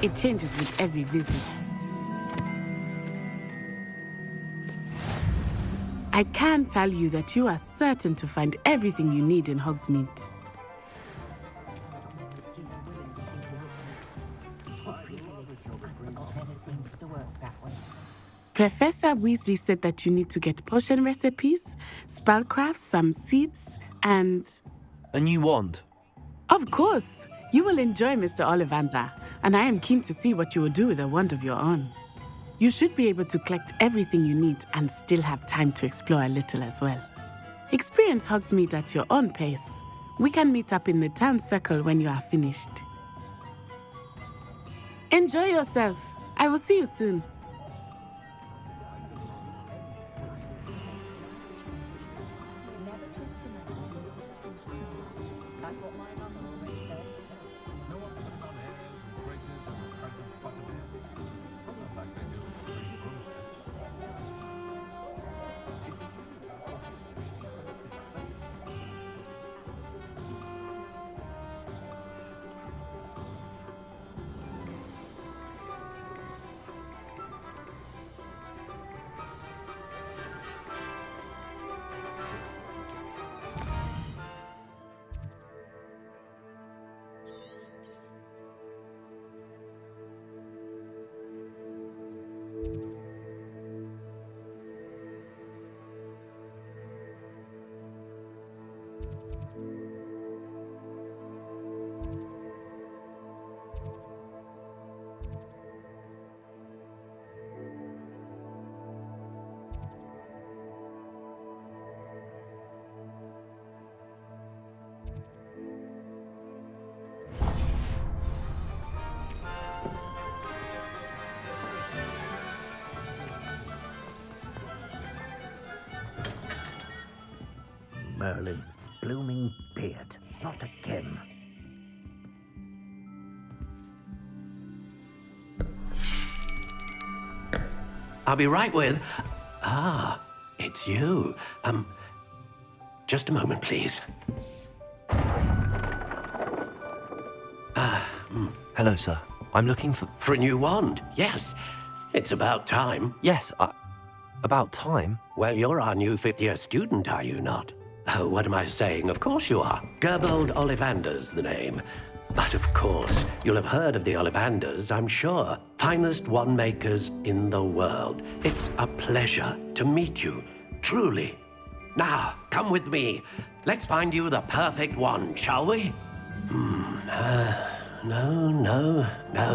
It changes with every visit. I can tell you that you are certain to find everything you need in Hogsmeade. Professor Weasley said that you need to get potion recipes, spellcrafts, some seeds, and... A new wand. Of course! You will enjoy Mr. Ollivander, and I am keen to see what you will do with a wand of your own. You should be able to collect everything you need and still have time to explore a little as well. Experience Hogsmeade at your own pace. We can meet up in the town circle when you are finished. Enjoy yourself. I will see you soon. Merlin's blooming beard. Not again. I'll be right with... Ah, it's you. Just a moment, please. Hello, sir. I'm looking for... For a new wand, yes. It's about time. Yes, about time? Well, you're our new fifth-year student, are you not? Oh, what am I saying? Of course you are. Gerbold Ollivander's the name. But of course, you'll have heard of the Ollivanders, I'm sure. Finest wand makers in the world. It's a pleasure to meet you, truly. Now, come with me. Let's find you the perfect wand, shall we? No,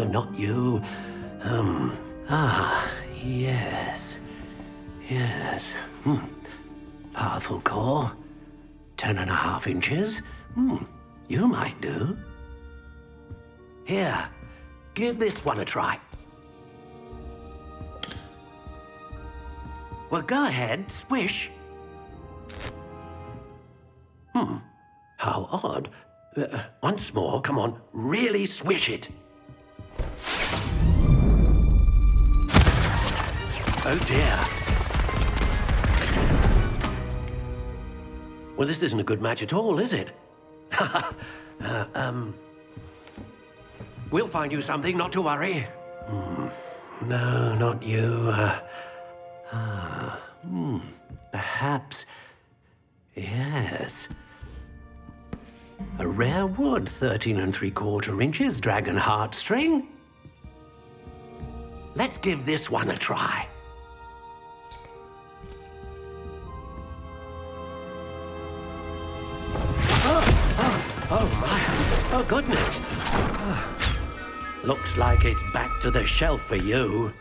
not you. Yes. Powerful core. 10.5 inches. You might do. Here, give this one a try. Well, go ahead, swish. How odd. Once more, come on, really swish it. Oh dear. Well, this isn't a good match at all, is it? We'll find you something, not to worry. No, not you. Perhaps... Yes. A rare wood, 13 3/4 inches, dragon heartstring. Let's give this one a try. Oh my, oh goodness. Looks like it's back to the shelf for you.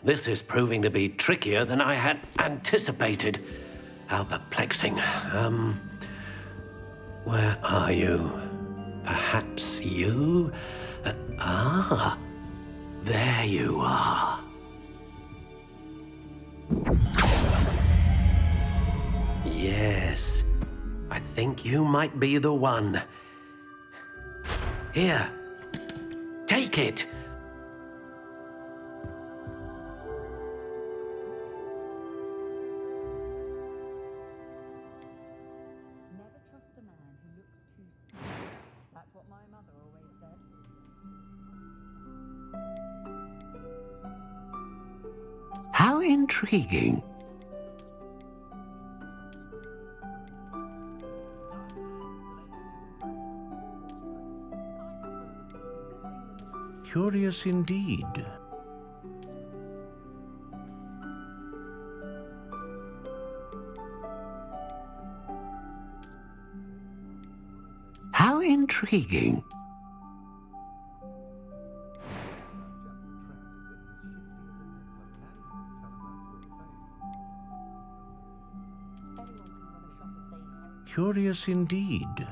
This is proving to be trickier than I had anticipated. How perplexing. Where are you? Perhaps you? There you are. Yes, I think you might be the one. Here, take it. what my mother always said. How intriguing. Curious indeed. How intriguing. Curious indeed.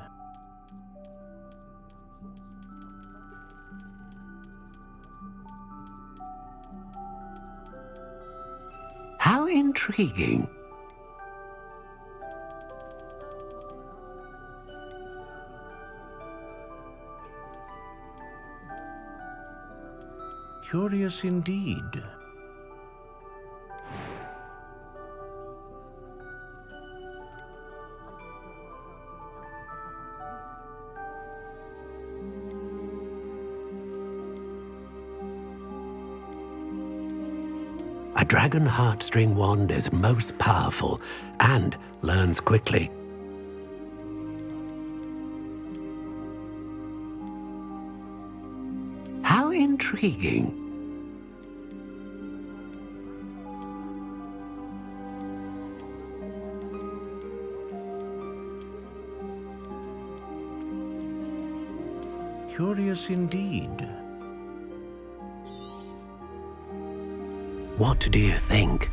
How intriguing. Curious indeed. A dragon heartstring wand is most powerful and learns quickly. How intriguing. Curious indeed. What do you think?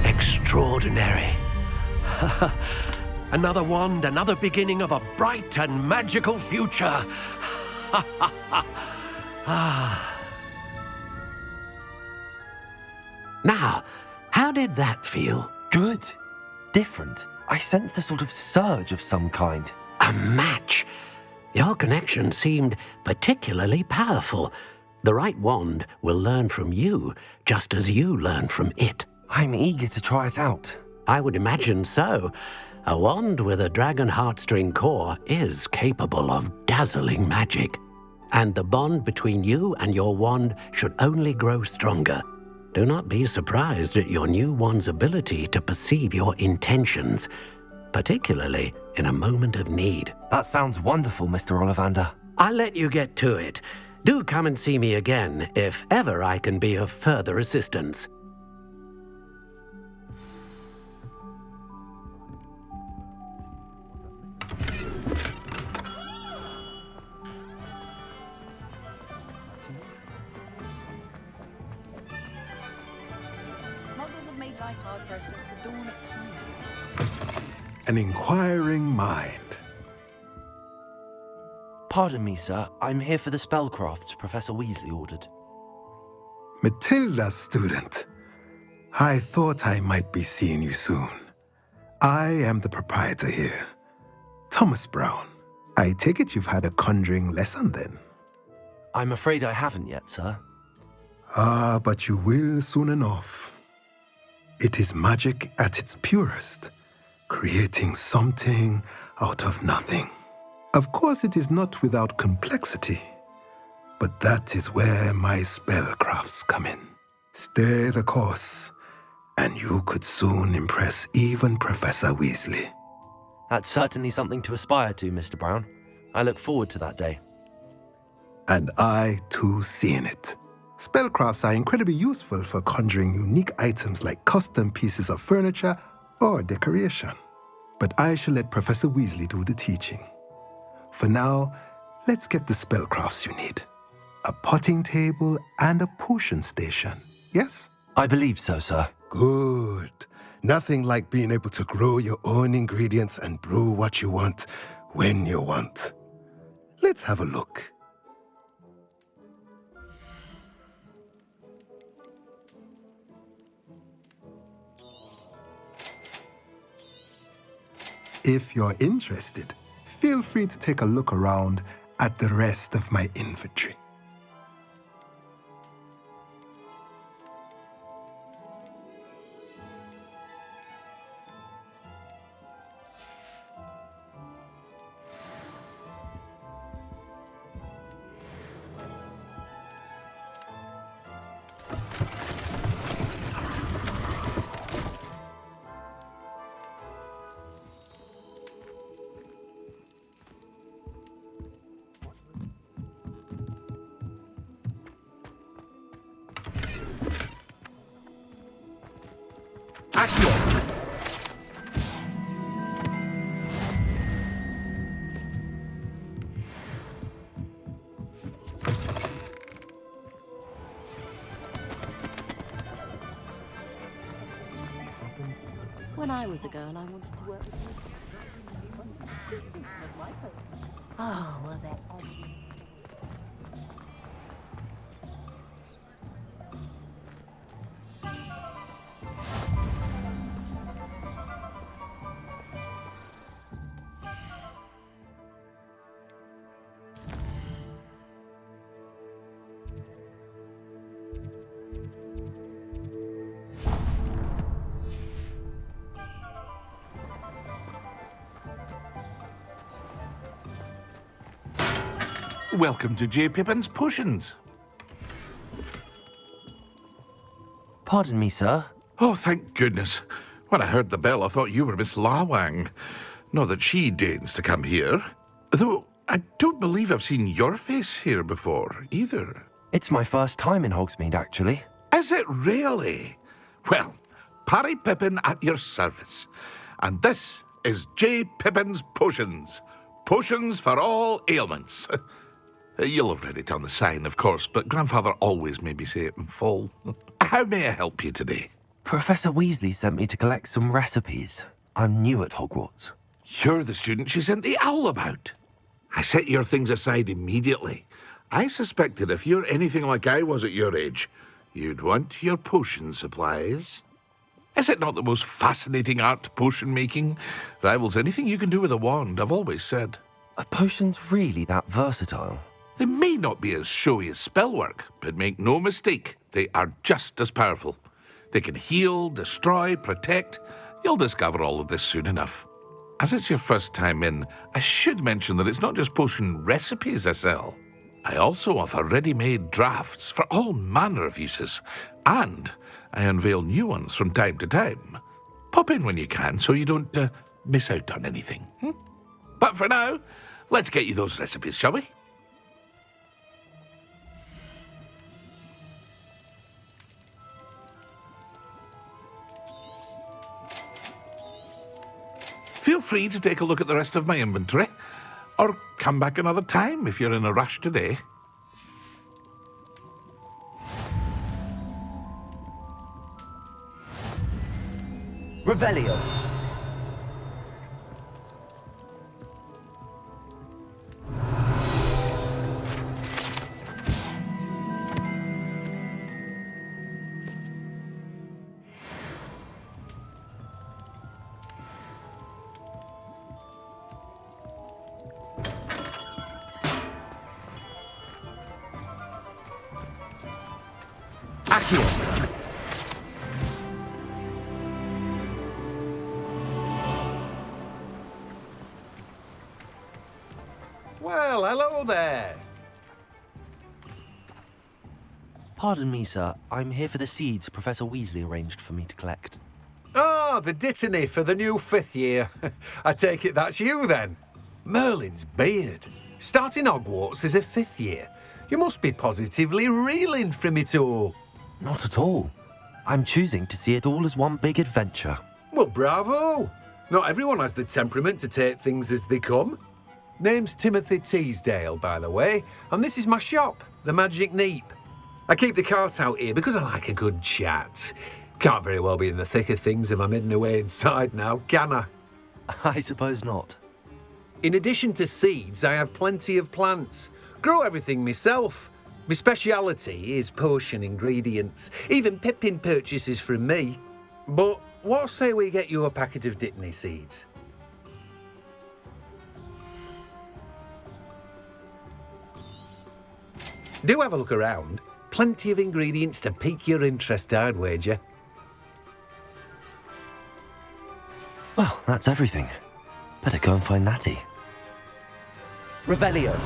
Extraordinary. Another wand, another beginning of a bright and magical future. Now, how did that feel? Good. Different. I sensed a sort of surge of some kind. A match. Your connection seemed particularly powerful. The right wand will learn from you, just as you learn from it. I'm eager to try it out. I would imagine so. A wand with a dragon heartstring core is capable of dazzling magic. And the bond between you and your wand should only grow stronger. Do not be surprised at your new wand's ability to perceive your intentions, particularly in a moment of need. That sounds wonderful, Mr. Ollivander. I'll let you get to it. Do come and see me again if ever I can be of further assistance. Muggles have made life hard for us since the dawn of time. An inquiring mind. Pardon me, sir. I'm here for the spellcrafts Professor Weasley ordered. Matilda's student. I thought I might be seeing you soon. I am the proprietor here, Thomas Brown. I take it you've had a conjuring lesson then? I'm afraid I haven't yet, sir. Ah, but you will soon enough. It is magic at its purest, creating something out of nothing. Of course, it is not without complexity, but that is where my spellcrafts come in. Stay the course, and you could soon impress even Professor Weasley. That's certainly something to aspire to, Mr. Brown. I look forward to that day. And I, too, seeing it. Spellcrafts are incredibly useful for conjuring unique items like custom pieces of furniture or decoration. But I shall let Professor Weasley do the teaching. For now, let's get the spellcrafts you need. A potting table and a potion station, yes? I believe so, sir. Good. Nothing like being able to grow your own ingredients and brew what you want when you want. Let's have a look. If you're interested, feel free to take a look around at the rest of my inventory. Accio! When I was a girl, I wanted to work with you. Oh, well, that. Welcome to J. Pippin's Potions. Pardon me, sir. Oh, thank goodness. When I heard the bell, I thought you were Miss Lawang. Not that she deigns to come here. Though, I don't believe I've seen your face here before, either. It's my first time in Hogsmeade, actually. Is it really? Well, Parry Pippin at your service. And this is J. Pippin's Potions. Potions for all ailments. You'll have read it on the sign, of course, but Grandfather always made me say it in full. How may I help you today? Professor Weasley sent me to collect some recipes. I'm new at Hogwarts. You're the student she sent the owl about. I set your things aside immediately. I suspected if you're anything like I was at your age, you'd want your potion supplies. Is it not the most fascinating art, potion making? Rivals anything you can do with a wand, I've always said. Are potions really that versatile? They may not be as showy as spellwork, but make no mistake, they are just as powerful. They can heal, destroy, protect. You'll discover all of this soon enough. As it's your first time in, I should mention that it's not just potion recipes I sell. I also offer ready-made drafts for all manner of uses, and I unveil new ones from time to time. Pop in when you can so you don't miss out on anything. But for now, let's get you those recipes, shall we? Feel free to take a look at the rest of my inventory, or come back another time if you're in a rush today. Revelio. Well, hello there. Pardon me, sir. I'm here for the seeds Professor Weasley arranged for me to collect. Ah, the dittany for the new 5th year. I take it that's you, then. Merlin's beard. Starting Hogwarts as a 5th year. You must be positively reeling from it all. Not at all. I'm choosing to see it all as one big adventure. Well, bravo. Not everyone has the temperament to take things as they come. Name's Timothy Teasdale, by the way, and this is my shop, the Magic Neep. I keep the cart out here because I like a good chat. Can't very well be in the thick of things if I'm hidden away inside now, can I? I suppose not. In addition to seeds, I have plenty of plants. Grow everything myself. My speciality is potion ingredients. Even Pippin purchases from me. But what say we get you a packet of Dittany seeds? Do have a look around. Plenty of ingredients to pique your interest, I'd wager. Well, that's everything. Better go and find Natty. Revelio.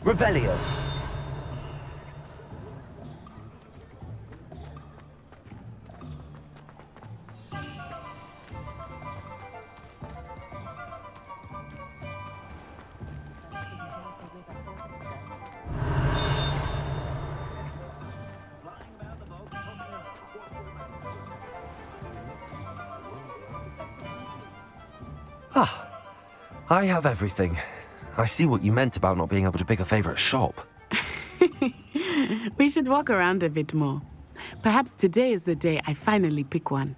Revelio. Ah, I have everything. I see what you meant about not being able to pick a favorite shop. We should walk around a bit more. Perhaps today is the day I finally pick one.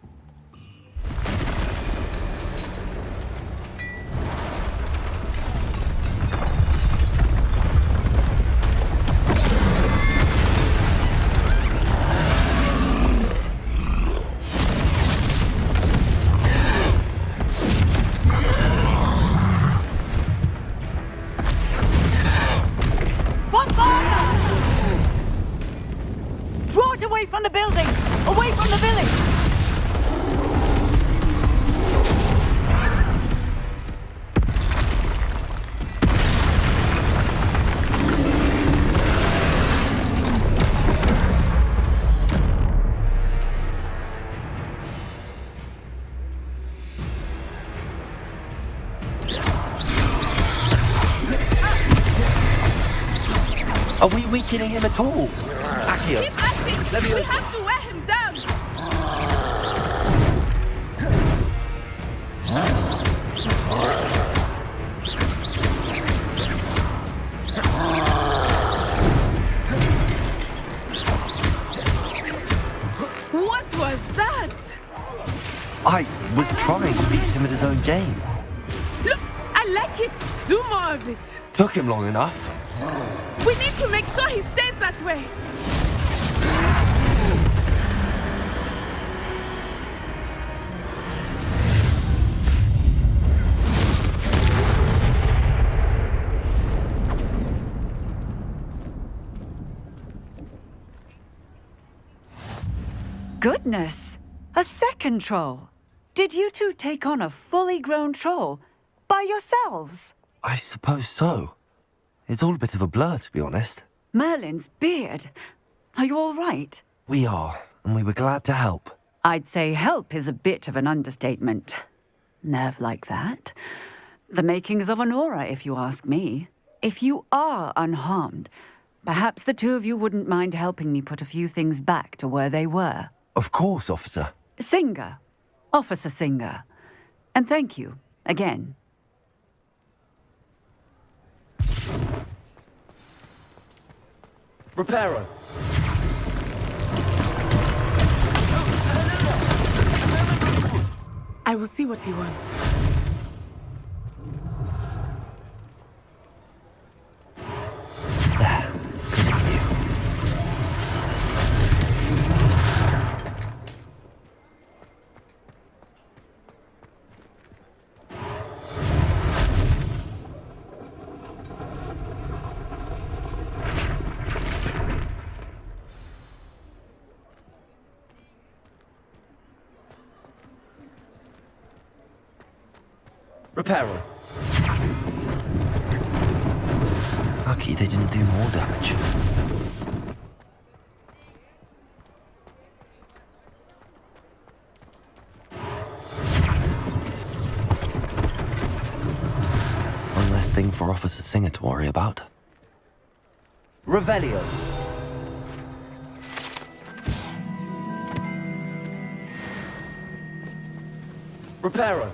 Draw it away from the building! Away from the village! Are we weakening him at all? Accio. Keep at it! We have to wear him down! What was that? I was trying to beat him at his own game. Look, I like it. Do more of it. Took him long enough. We need to make sure he stays that way. Goodness! A second troll! Did you two take on a fully grown troll by yourselves? I suppose so. It's all a bit of a blur, to be honest. Merlin's beard. Are you all right? We are, and we were glad to help. I'd say help is a bit of an understatement. Nerve like that. The makings of an aura, if you ask me. If you are unharmed, perhaps the two of you wouldn't mind helping me put a few things back to where they were. Of course, officer. Singer. Officer Singer. And thank you, again. Reparo. I will see what he wants. There. Good as new. Reparo. Lucky they didn't do more damage. One less thing for Officer Singer to worry about. Revelio. Reparo.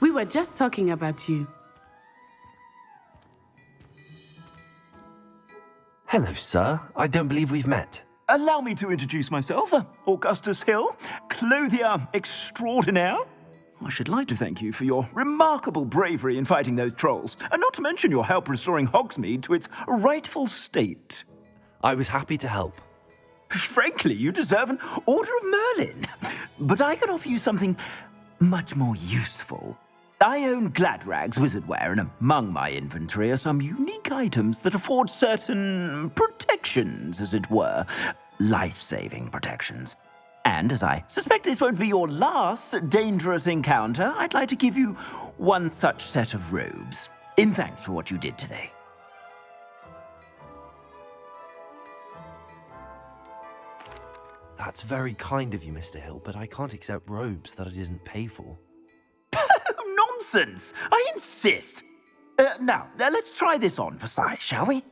We were just talking about you. Hello, sir. I don't believe we've met. Allow me to introduce myself. Augustus Hill, clothier extraordinaire. I should like to thank you for your remarkable bravery in fighting those trolls, and not to mention your help restoring Hogsmeade to its rightful state. I was happy to help. Frankly, you deserve an Order of Merlin. But I can offer you something much more useful. I own Gladrag's wizardware, and among my inventory are some unique items that afford certain protections, as it were. Life-saving protections. And as I suspect this won't be your last dangerous encounter, I'd like to give you one such set of robes, in thanks for what you did today. That's very kind of you, Mr. Hill, but I can't accept robes that I didn't pay for. Nonsense! I insist! Now, let's try this on for size, shall we?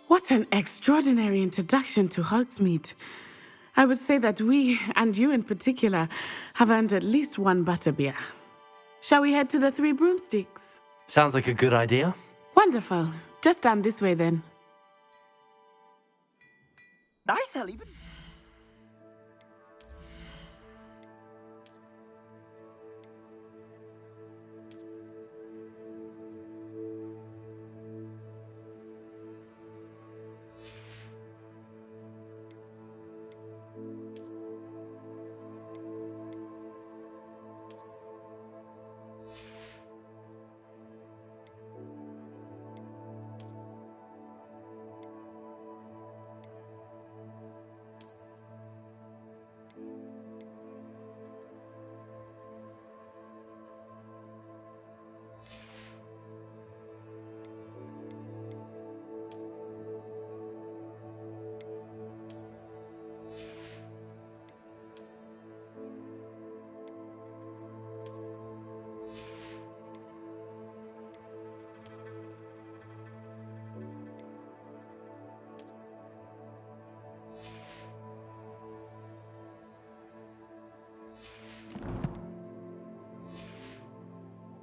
What an extraordinary introduction to Hogsmeade. I would say that we, and you in particular, have earned at least one butterbeer. Shall we head to the Three Broomsticks? Sounds like a good idea. Wonderful. Just down this way then. Nice, I'll even...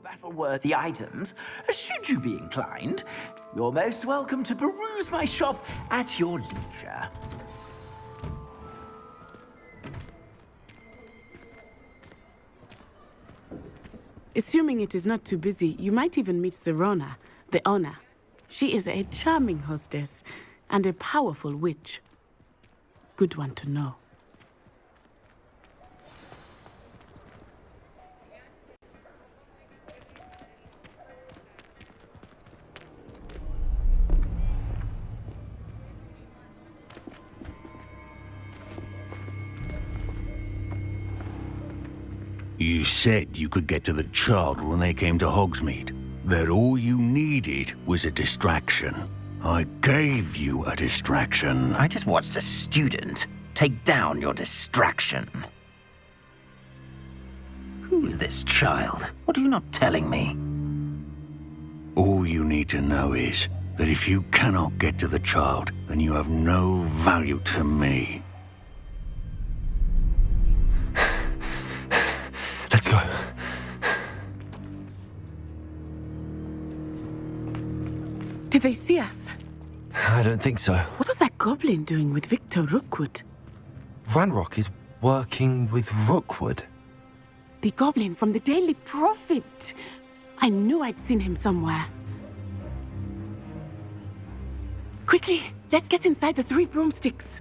battle-worthy items, should you be inclined, you're most welcome to peruse my shop at your leisure. Assuming it is not too busy, you might even meet Serona, the owner. She is a charming hostess and a powerful witch. Good one to know. You said you could get to the child when they came to Hogsmeade. That all you needed was a distraction. I gave you a distraction. I just watched a student take down your distraction. Who is this child? What are you not telling me? All you need to know is that if you cannot get to the child, then you have no value to me. Let's go. Did they see us? I don't think so. What was that goblin doing with Victor Rookwood? Ranrock is working with Rookwood. The goblin from the Daily Prophet. I knew I'd seen him somewhere. Quickly, let's get inside the 3 broomsticks.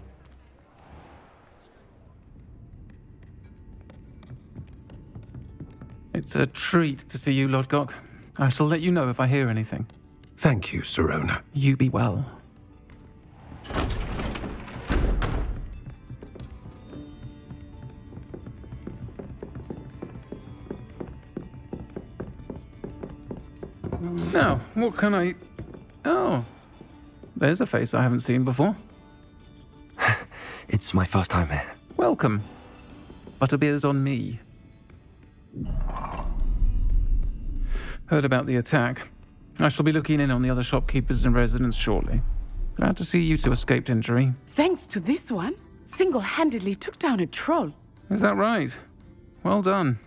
It's a treat to see you, Lodgok. I shall let you know if I hear anything. Thank you, Sirona. You be well. Now, what can I... Oh, there's a face I haven't seen before. It's my first time here. Welcome. Butterbeer's on me. Heard about the attack. I shall be looking in on the other shopkeepers and residents shortly. Glad to see you two escaped injury. Thanks to this one, single-handedly took down a troll. Is that right? Well done.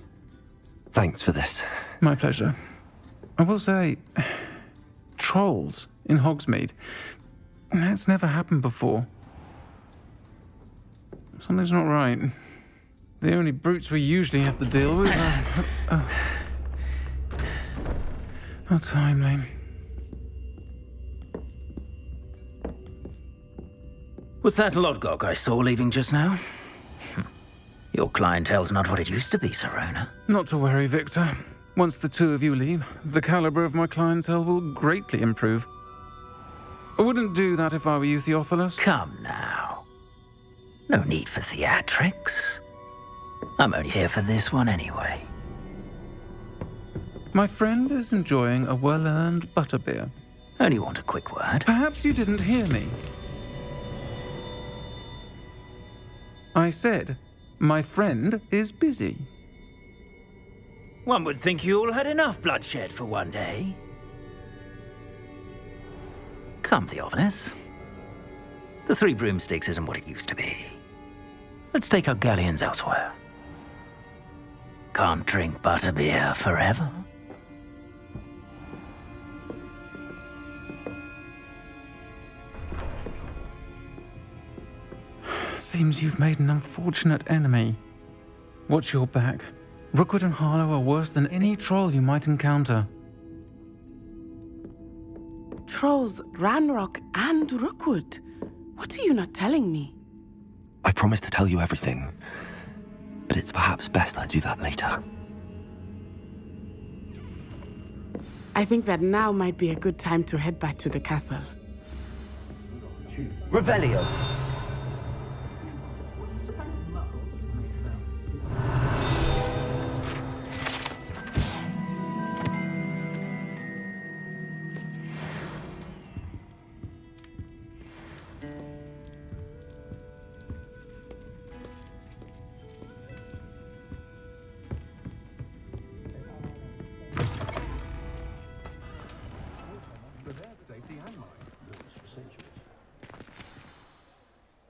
Thanks for this. My pleasure. I will say, trolls in Hogsmeade. That's never happened before. Something's not right. The only brutes we usually have to deal with are... How timely. Was that Lodgok I saw leaving just now? Your clientele's not what it used to be, Sirona. Not to worry, Victor. Once the two of you leave, the caliber of my clientele will greatly improve. I wouldn't do that if I were you, Theophilus. Come now. No need for theatrics. I'm only here for this one anyway. My friend is enjoying a well-earned butterbeer. Only want a quick word. Perhaps you didn't hear me. I said, my friend is busy. One would think you all had enough bloodshed for one day. Come, Theophilus. The 3 broomsticks isn't what it used to be. Let's take our galleons elsewhere. Can't drink butterbeer forever. Seems you've made an unfortunate enemy. Watch your back. Rookwood and Harlow are worse than any troll you might encounter. Trolls, Ranrock, and Rookwood. What are you not telling me? I promised to tell you everything, but it's perhaps best I do that later. I think that now might be a good time to head back to the castle. Revelio.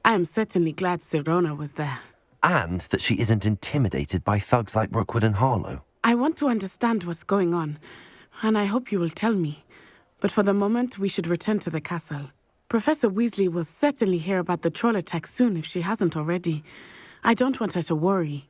I am certainly glad Sirona was there. And that she isn't intimidated by thugs like Rookwood and Harlow. I want to understand what's going on, and I hope you will tell me. But for the moment, we should return to the castle. Professor Weasley will certainly hear about the troll attack soon if she hasn't already. I don't want her to worry.